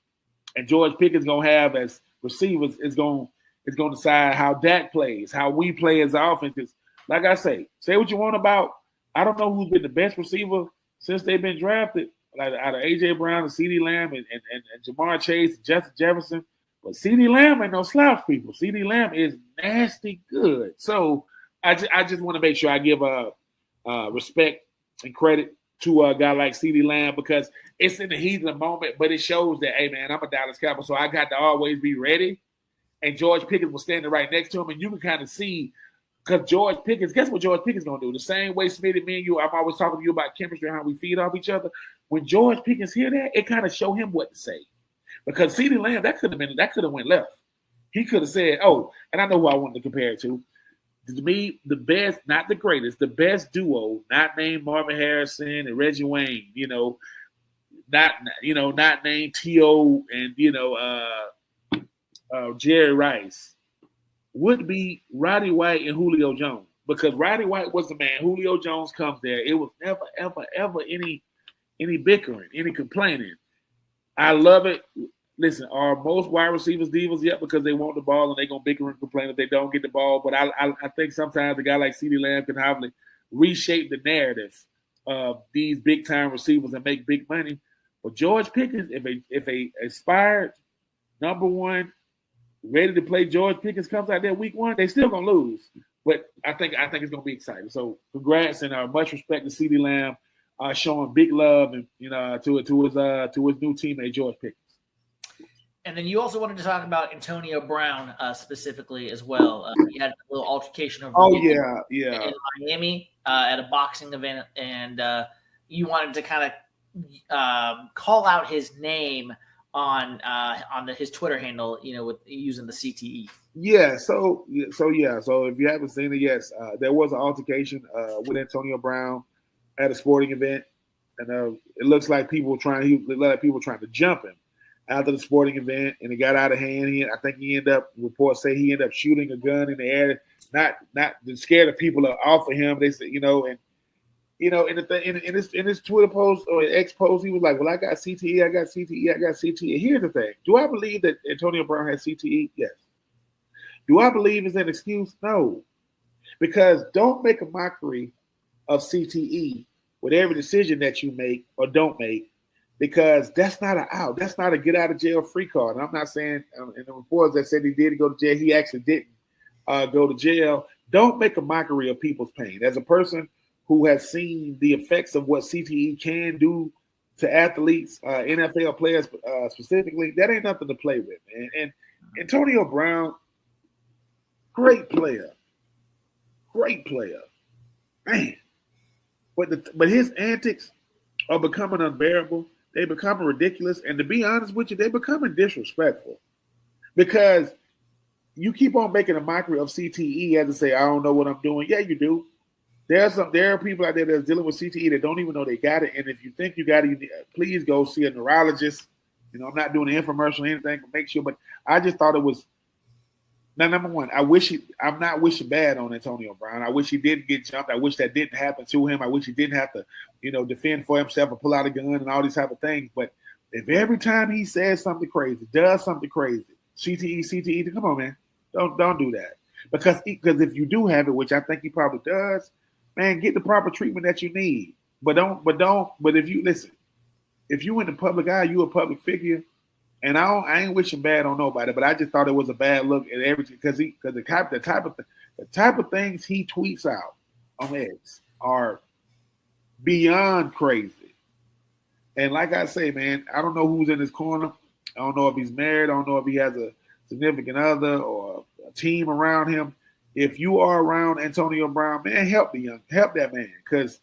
and George Pickens gonna have as receivers is going to decide how Dak plays, how we play as offense. Because, like I say what you want about. I don't know who's been the best receiver since they've been drafted, like out of A.J. Brown and CeeDee Lamb and Jamar Chase, Justin Jefferson. But CeeDee Lamb ain't no slouch, people. CeeDee Lamb is nasty good. So I just want to make sure I give respect and credit to a guy like CeeDee Lamb because it's in the heat of the moment, but it shows that, hey, man, I'm a Dallas Cowboy, so I got to always be ready. And George Pickens was standing right next to him, and you can kind of see because George Pickens, guess what George Pickens going to do? The same way Smitty, me and you, I'm always talking to you about chemistry and how we feed off each other. When George Pickens hear that, it kind of show him what to say. Because CeeDee Lamb, that could have went left. He could have said, oh, and I know who I wanted to compare it to. To me, the best, not the greatest, the best duo, not named Marvin Harrison and Reggie Wayne, not named T.O. and, Jerry Rice. would be Roddy White and Julio Jones, because Roddy White was the man. Julio Jones comes there. It was never, ever, ever any bickering, any complaining. I love it. Listen, are most wide receivers divas? Yep, because they want the ball and they're going to bicker and complain if they don't get the ball. But I think sometimes a guy like CeeDee Lamb can probably reshape the narrative of these big-time receivers and make big money. But George Pickens, if a aspired number one, ready to play George Pickens comes out there week one, they still going to lose. But I think it's going to be exciting. So congrats and much respect to CeeDee Lamb showing big love and to his new teammate George Pickens. And then you also wanted to talk about Antonio Brown specifically as well. He had a little altercation over in Miami at a boxing event, and you wanted to kind of call out his name on his Twitter handle, with using the CTE. Yeah. So if you haven't seen it, yes, there was an altercation with Antonio Brown at a sporting event, and it looks like people were trying to jump him after the sporting event, and it got out of hand. Reports say he ended up shooting a gun in the air, not to scare the people off of him. They said, in his Twitter post or X post, he was like, "Well, I got CTE, I got CTE, I got CTE." Here's the thing: do I believe that Antonio Brown has CTE? Yes. Do I believe it's an excuse? No, because don't make a mockery of CTE with every decision that you make or don't make. Because that's not that's not a get out of jail free card. And I'm not saying in the reports that said he did go to jail, he actually didn't go to jail. Don't make a mockery of people's pain. As a person who has seen the effects of what CTE can do to athletes, NFL players specifically, that ain't nothing to play with, man. And Antonio Brown, great player, man. But his antics are becoming unbearable. They becoming ridiculous, and to be honest with you, they're becoming disrespectful, because you keep on making a mockery of CTE as to say, "I don't know what I'm doing." Yeah, you do. There are people out there that's dealing with CTE that don't even know they got it, and if you think you got it, please go see a neurologist. I'm not doing an infomercial or anything, but make sure. But I just thought it was. Now, number one, I'm not wishing bad on Antonio Brown. I wish he didn't get jumped. I wish that didn't happen to him. I wish he didn't have to, defend for himself or pull out a gun and all these type of things. But if every time he says something crazy, does something crazy, CTE, then come on, man, don't do that. Because if you do have it, which I think he probably does, man, get the proper treatment that you need. But if you listen, if you in the public eye, you a public figure. And I ain't wishing bad on nobody, but I just thought it was a bad look at everything because the type of things he tweets out on X are beyond crazy. And like I say, man, I don't know who's in his corner. I don't know if he's married. I don't know if he has a significant other or a team around him. If you are around Antonio Brown, man, help that man, because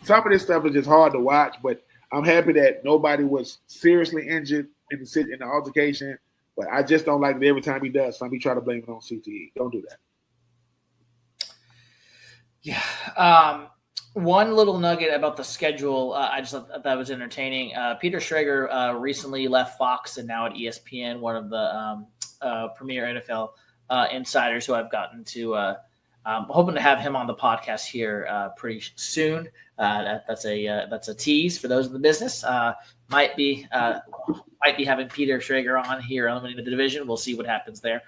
some of this stuff is just hard to watch. But I'm happy that nobody was seriously injured in the altercation, but I just don't like it every time he does something. He try to blame it on CTE. Don't do that. Yeah. One little nugget about the schedule, I just thought that was entertaining. Peter Schrager recently left Fox and now at ESPN, one of the premier NFL insiders who I've gotten to. Hoping to have him on the podcast here pretty soon. That's a tease for those in the business. Might be having Peter Schrager on here on the division. We'll see what happens there.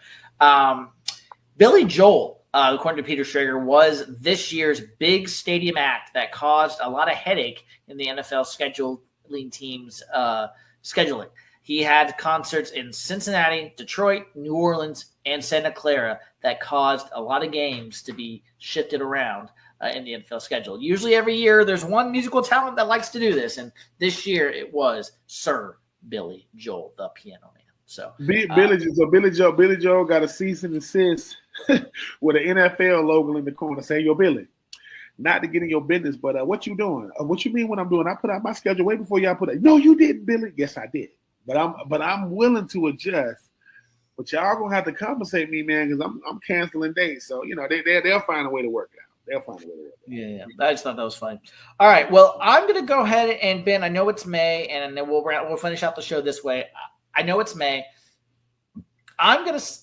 Billy Joel, according to Peter Schrager, was this year's big stadium act that caused a lot of headache in the NFL scheduling teams' scheduling. He had concerts in Cincinnati, Detroit, New Orleans, and Santa Clara that caused a lot of games to be shifted around in the NFL schedule. Usually every year there's one musical talent that likes to do this, and this year it was Sir Billy Joel, the piano man. So Billy Joel got a cease and desist with an NFL logo in the corner saying, "Yo, Billy, not to get in your business, but what you doing? What you mean what I'm doing? I put out my schedule way before y'all put it." "No, you didn't, Billy." "Yes, I did. But I'm willing to adjust. But y'all gonna have to compensate me, man, because I'm canceling dates. So they'll find a way to work it out. Yeah. I just thought that was fun. All right. Well, I'm gonna go ahead and Ben. I know it's May, and then we'll finish out the show this way. I know it's May.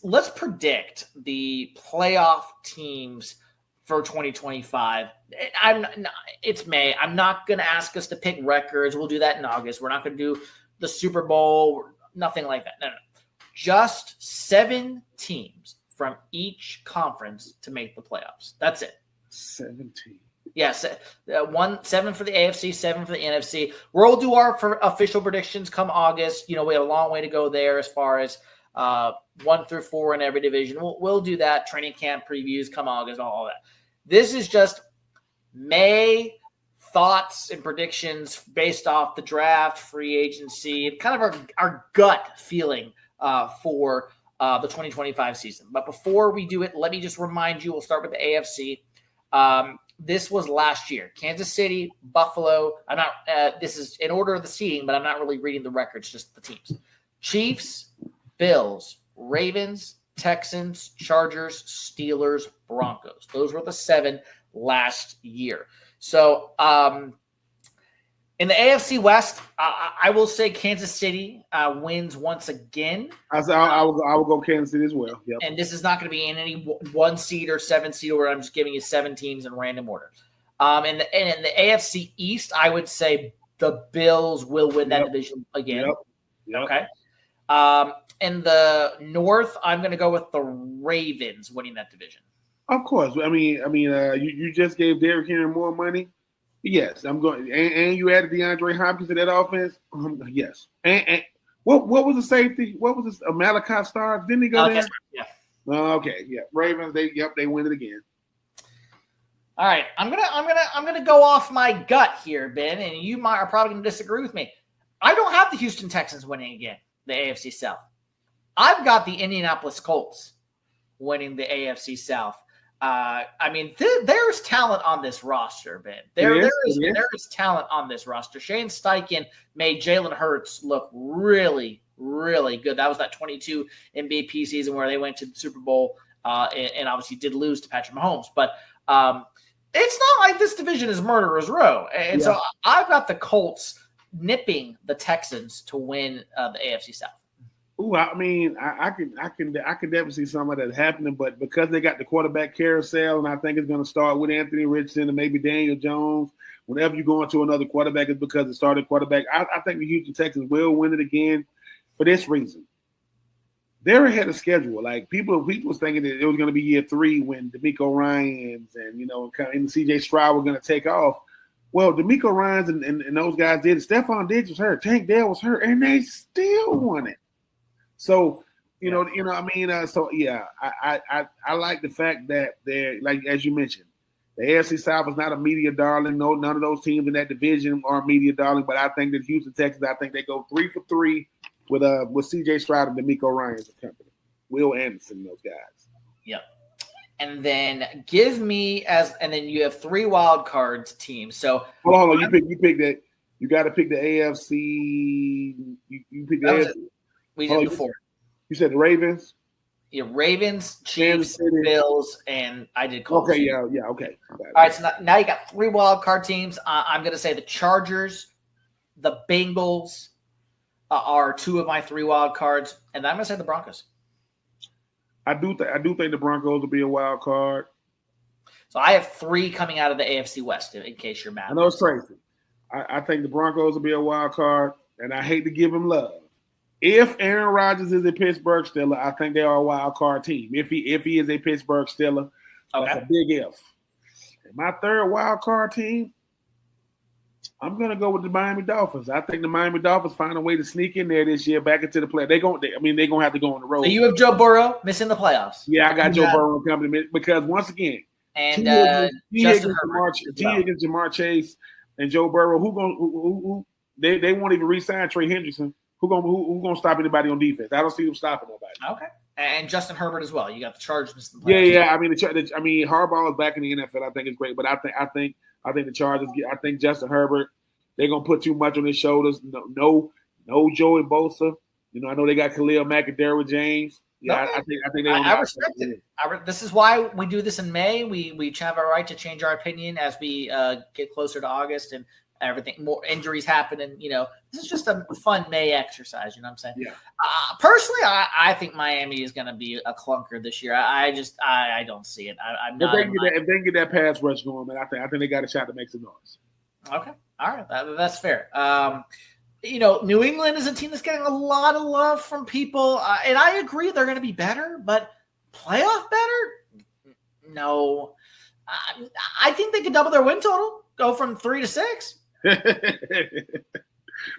let's predict the playoff teams for 2025. It's May. I'm not gonna ask us to pick records. We'll do that in August. We're not gonna do the Super Bowl, nothing like that. No. Just 7 teams from each conference to make the playoffs. That's it. 17. Yes, 7 for the AFC, 7 for the NFC. We'll do our official predictions come August. We have a long way to go there as far as 1 through 4 in every division. We'll do that. Training camp previews come August, all that. This is just May thoughts and predictions based off the draft, free agency, kind of our gut feeling for the 2025 season. But before we do it, let me just remind you, we'll start with the AFC. This was last year. Kansas City, Buffalo. I'm not. This is in order of the seeding, but I'm not really reading the records, just the teams. Chiefs, Bills, Ravens, Texans, Chargers, Steelers, Broncos. Those were the 7 last year. So in the AFC West, I will say Kansas City wins once again. I will go Kansas City as well. Yep. And this is not going to be in any 1 seed or 7 seed where I'm just giving you 7 teams in random order. And in the AFC East, I would say the Bills will win that division again. Yep. Okay. In the North, I'm going to go with the Ravens winning that division. Of course. You just gave Derrick Henry more money. Yes, I'm going. And you added DeAndre Hopkins to that offense. Yes. And what was the safety? What was this? Malachi Starks? Didn't he go there? Yeah. Okay. Yeah. Ravens. They win it again. All right. I'm gonna go off my gut here, Ben, and you are probably gonna disagree with me. I don't have the Houston Texans winning again the AFC South. I've got the Indianapolis Colts winning the AFC South. There's talent on this roster, Ben. There is talent on this roster. Shane Steichen made Jalen Hurts look really, really good. That was that 22 MVP season where they went to the Super Bowl and obviously did lose to Patrick Mahomes. But it's not like this division is murderer's row. And so I've got the Colts nipping the Texans to win the AFC South. Ooh, I can definitely see some of that happening, but because they got the quarterback carousel, and I think it's going to start with Anthony Richardson and maybe Daniel Jones. Whenever you go into another quarterback, it's because it started quarterback. I think the Houston Texans will win it again for this reason. They're ahead of schedule. Like people was thinking that it was going to be year 3 when DeMeco Ryans and C.J. Stroud were going to take off. Well, DeMeco Ryans and those guys did it. Stephon Diggs was hurt. Tank Dell was hurt, and they still won it. So, I like the fact that they're, like, as you mentioned, the AFC South is not a media darling. No, none of those teams in that division are media darling, but I think that Houston Texans, I think they go 3 for 3 with C.J. Stroud and DeMeco Ryans and company. Will Anderson, those guys. Yep. And then and then you have 3 wild cards teams. So hold on. You pick that. You got to pick the AFC. You pick the AFC. We did before. You said the Ravens? Yeah, Ravens, Chiefs, Bills, and I did Colts. Okay, yeah, okay. All right, so now you got 3 wild card teams. I'm going to say the Chargers, the Bengals are 2 of my 3 wild cards, and I'm going to say the Broncos. I do think the Broncos will be a wild card. So I have 3 coming out of the AFC West, in case you're mad. I know it's crazy. I think the Broncos will be a wild card, and I hate to give them love. If Aaron Rodgers is a Pittsburgh Steeler, I think they are a wild card team. If he is a Pittsburgh Steeler, that's a big if. And my 3rd wild card team, I'm going to go with the Miami Dolphins. I think the Miami Dolphins find a way to sneak in there this year back into the play. They're going to have to go on the road. So you have Joe Burrow missing the playoffs. Yeah, I got Joe Burrow and company because once again, and Justin Herbert, against Jamar Chase and Joe Burrow, who they won't even re-sign Trey Hendrickson. Who gonna stop anybody on defense? I don't see them stopping nobody. Okay, and Justin Herbert as well. You got the Chargers. Yeah. I mean, Harbaugh is back in the NFL. I think it's great, but I think the Chargers. I think Justin Herbert. They're gonna put too much on his shoulders. No Joey Bosa. I know they got Khalil Mack and Derwin James. Yeah, I think they. I respect it. This is why we do this in May. We have a right to change our opinion as we get closer to August, and everything, more injuries happening. This is just a fun May exercise. You know what I'm saying? Yeah. Personally, I think Miami is going to be a clunker this year. I don't see it. I'm not. If they can get that pass rush going, man, I think they got a shot to make some noise. Okay, all right, that's fair. New England is a team that's getting a lot of love from people, and I agree they're going to be better, but playoff better? No. I think they could double their win total, go from 3 to 6.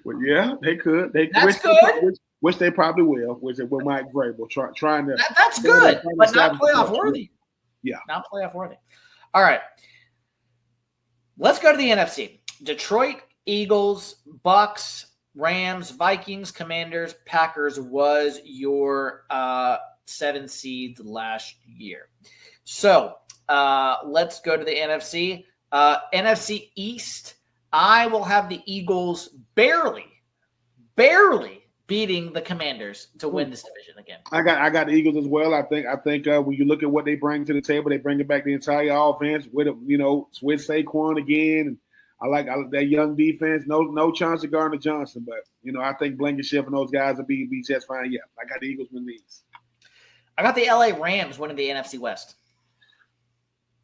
Well, yeah, they could. That's good. Which they probably will. Which with Mike Vrabel trying to. That's good, but not playoff worthy. Yeah, not playoff worthy. All right, let's go to the NFC. Detroit, Eagles, Bucks, Rams, Vikings, Commanders, Packers was your 7 seeds last year. So let's go to the NFC. NFC East, I will have the Eagles barely beating the Commanders to win this division again. I got the Eagles as well. I think when you look at what they bring to the table, they bring it back the entire offense with Saquon again. And I like that young defense. No chance of Gardner Johnson, but I think Blankenship and those guys will be just fine. Yeah, I got the Eagles win these. I got the LA Rams winning the NFC West.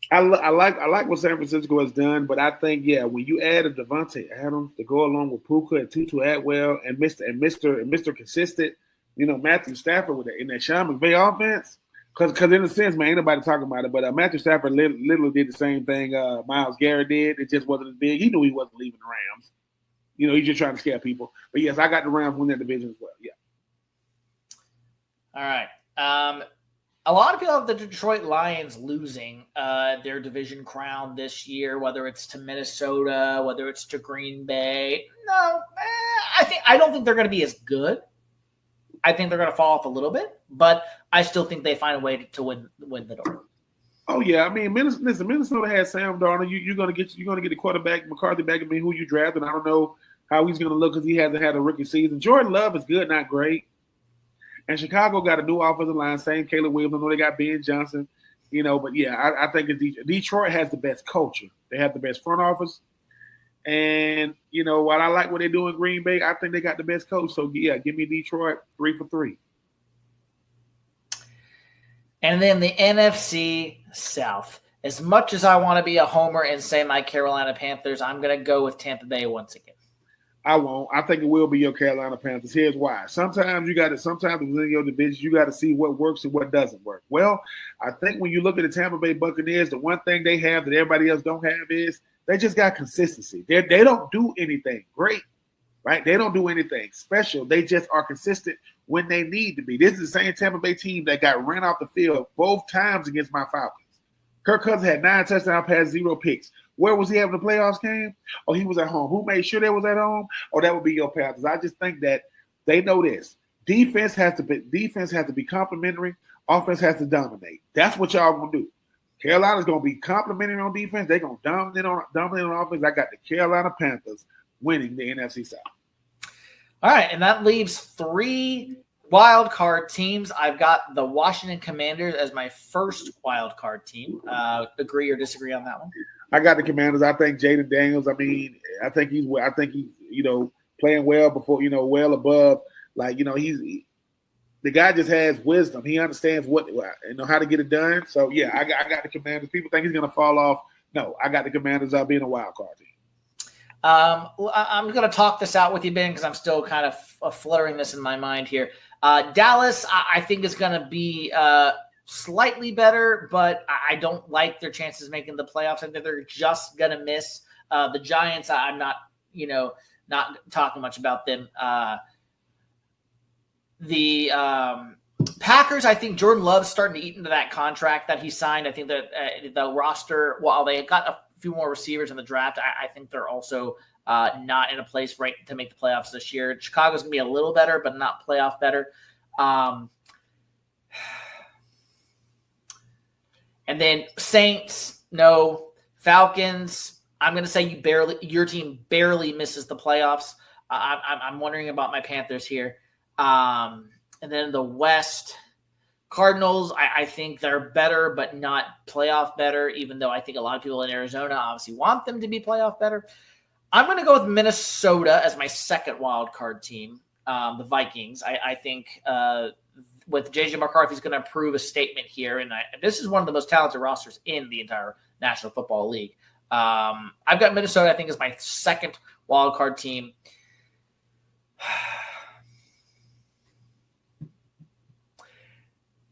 I like what San Francisco has done, but I think when you add a Devontae Adams to go along with Puka and Tutu Atwell and Mr. Consistent, Matthew Stafford in that Sean McVay offense, because in a sense, man, ain't nobody talking about it, but Matthew Stafford literally did the same thing Myles Garrett did. It just wasn't as big. He knew he wasn't leaving the Rams. He's just trying to scare people. But yes, I got the Rams win that division as well. Yeah. All right. A lot of people have the Detroit Lions losing their division crown this year, whether it's to Minnesota, whether it's to Green Bay. No, I don't think they're going to be as good. I think they're going to fall off a little bit, but I still think they find a way to win the door. Oh yeah, I mean, Minnesota has Sam Darnold. You're going to get the quarterback McCarthy back. I mean, who you drafted? I don't know how he's going to look because he hasn't had a rookie season. Jordan Love is good, not great. And Chicago got a new offensive line, same Caleb Williams. I know they got Ben Johnson, but yeah, I think Detroit has the best culture. They have the best front office. And, while I like what they do in Green Bay, I think they got the best coach. So, yeah, give me Detroit 3 for 3. And then the NFC South. As much as I want to be a homer and say my Carolina Panthers, I'm going to go with Tampa Bay once again. I won't. I think it will be your Carolina Panthers. Here's why. Sometimes within your division, you got to see what works and what doesn't work. Well, I think when you look at the Tampa Bay Buccaneers, the one thing they have that everybody else don't have is they just got consistency. They don't do anything great, right? They don't do anything special. They just are consistent when they need to be. This is the same Tampa Bay team that got ran off the field both times against my Falcons. Kirk Cousins had 9 touchdown passes, 0 picks. Where was he having the playoffs game? Oh, he was at home. Who made sure they was at home? Oh, that would be your Panthers. I just think that they know this. Defense has to be complimentary. Offense has to dominate. That's what y'all gonna do. Carolina's gonna be complimentary on defense. They're gonna dominate on offense. I got the Carolina Panthers winning the NFC South. All right, and that leaves 3 wild card teams. I've got the Washington Commanders as my first wild card team. Agree or disagree on that one? I got the Commanders. I think Jaden Daniels. I think he's playing well before, well above. He's the guy just has wisdom. He understands how to get it done. So yeah, I got the Commanders. People think he's going to fall off. No, I got the Commanders being a wild card team. I'm going to talk this out with you, Ben, because I'm still kind of fluttering this in my mind here. Dallas, I think is going to be slightly better, but I don't like their chances making the playoffs. I think they're just going to miss. The Giants, I'm not talking much about them. The Packers, I think Jordan Love's starting to eat into that contract that he signed. I think that the roster, while they got a few more receivers in the draft, I think they're also not in a place right to make the playoffs this year. Chicago's going to be a little better, but not playoff better. And then Saints, no. Falcons, I'm going to say your team barely misses the playoffs. I'm wondering about my Panthers here. And then the West, Cardinals, I think they're better, but not playoff better, even though I think a lot of people in Arizona obviously want them to be playoff better. I'm going to go with Minnesota as my second wild card team, the Vikings. I think with J.J. McCarthy's going to prove a statement here, and this is one of the most talented rosters in the entire National Football League. I've got Minnesota, I think, as my second wild card team.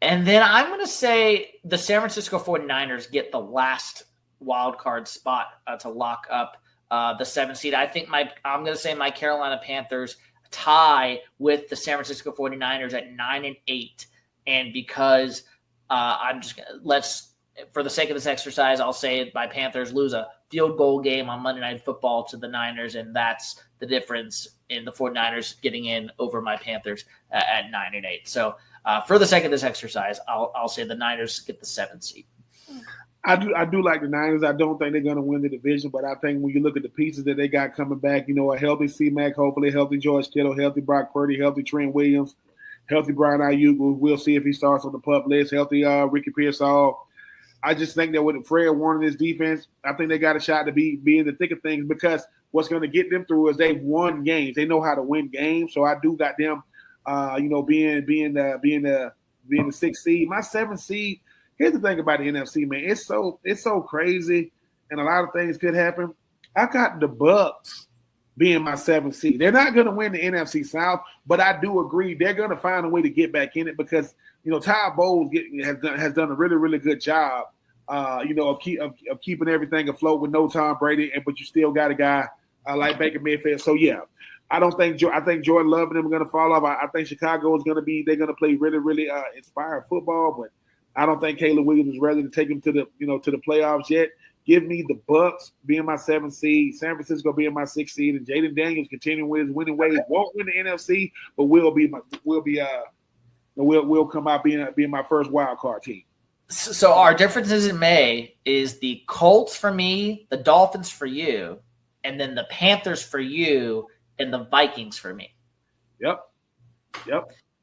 And then I'm going to say the San Francisco 49ers get the last wild card spot to lock up the 7th seed. I think I'm going to say my Carolina Panthers tie with the San Francisco 49ers at 9-8. And because for the sake of this exercise, I'll say my Panthers lose a field goal game on Monday Night Football to the Niners, and that's the difference in the 49ers getting in over my Panthers at 9-8. So for the sake of this exercise, I'll say the Niners get the 7th seed. I do like the Niners. I don't think they're going to win the division, but I think when you look at the pieces that they got coming back, a healthy C-Mac, hopefully healthy George Kittle, healthy Brock Purdy, healthy Trent Williams, healthy Brian Ayuk. We'll see if he starts on the PUP list, healthy Ricky Pearsall. I just think that with Fred Warner in this defense, I think they got a shot to be in the thick of things, because what's going to get them through is they've won games. They know how to win games. So I do got them, being the 6th seed. My 7th seed. Here's the thing about the NFC, man. It's so crazy, and a lot of things could happen. I got the Bucs being my 7th seed. They're not going to win the NFC South, but I do agree they're going to find a way to get back in it, because Ty Bowles has done a really, really good job. Of keeping everything afloat with no Tom Brady, but you still got a guy like Baker Mayfield. So yeah, I think Jordan Love and them are going to fall off. I think Chicago is going to they're going to play really, really inspired football, but I don't think Caleb Williams is ready to take him to the playoffs yet. Give me the Bucs being my 7th seed, San Francisco being my 6th seed, and Jaden Daniels continuing with his winning ways. Won't win the NFC, but will come out being my first wild card team. So our differences in May is the Colts for me, the Dolphins for you, and then the Panthers for you, and the Vikings for me. Yep.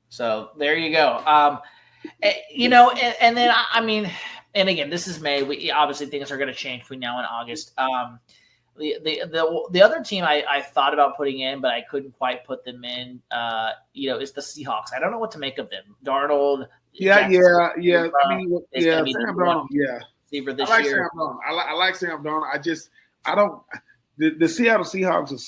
So there you go. And then I mean, and again, this is May. We obviously things are going to change between now and August. The other team I thought about putting in, but I couldn't quite put them in. Is the Seahawks. I don't know what to make of them. Darnold. Yeah. I mean, Sam Darnold. Yeah. Receiver this year. I like Sam Darnold. I don't. The Seattle Seahawks are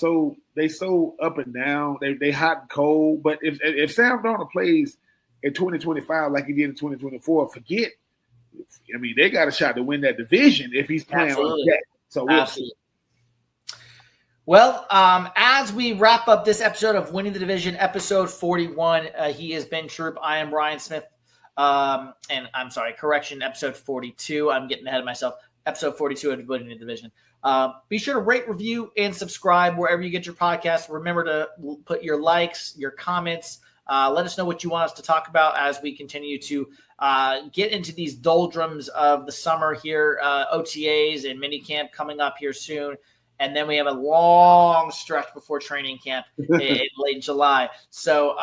so up and down. They hot and cold. But if Sam Darnold plays in 2025 like he did in 2024, forget. I mean, they got a shot to win that division if he's playing like that. So we'll see. Well, as we wrap up this episode of Winning the Division, episode 41, he has been Troupe. I am Ryan Smith. And I'm sorry, correction, episode 42. I'm getting ahead of myself. Episode 42 of Winning the Division. Be sure to rate, review, and subscribe wherever you get your podcast. Remember to put your likes, your comments. Let us know what you want us to talk about as we continue to get into these doldrums of the summer here, OTAs and minicamp coming up here soon. And then we have a long stretch before training camp in late July. So,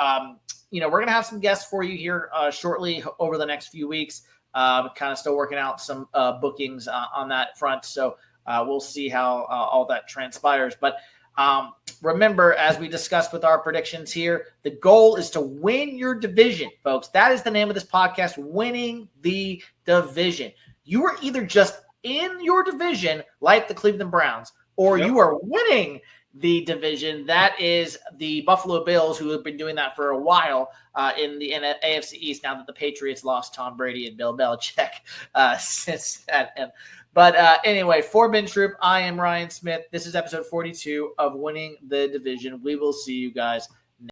we're going to have some guests for you here shortly over the next few weeks. Kind of still working out some bookings on that front. So we'll see how all that transpires. But remember, as we discussed with our predictions here, the goal is to win your division, folks. That is the name of this podcast, Winning the Division. You are either just in your division like the Cleveland Browns, or you are winning the division. That is the Buffalo Bills, who have been doing that for a while in the AFC East, now that the Patriots lost Tom Brady and Bill Belichick since that. But anyway, for Ben Troupe, I am Ryan Smith. This is episode 42 of Winning the Division. We will see you guys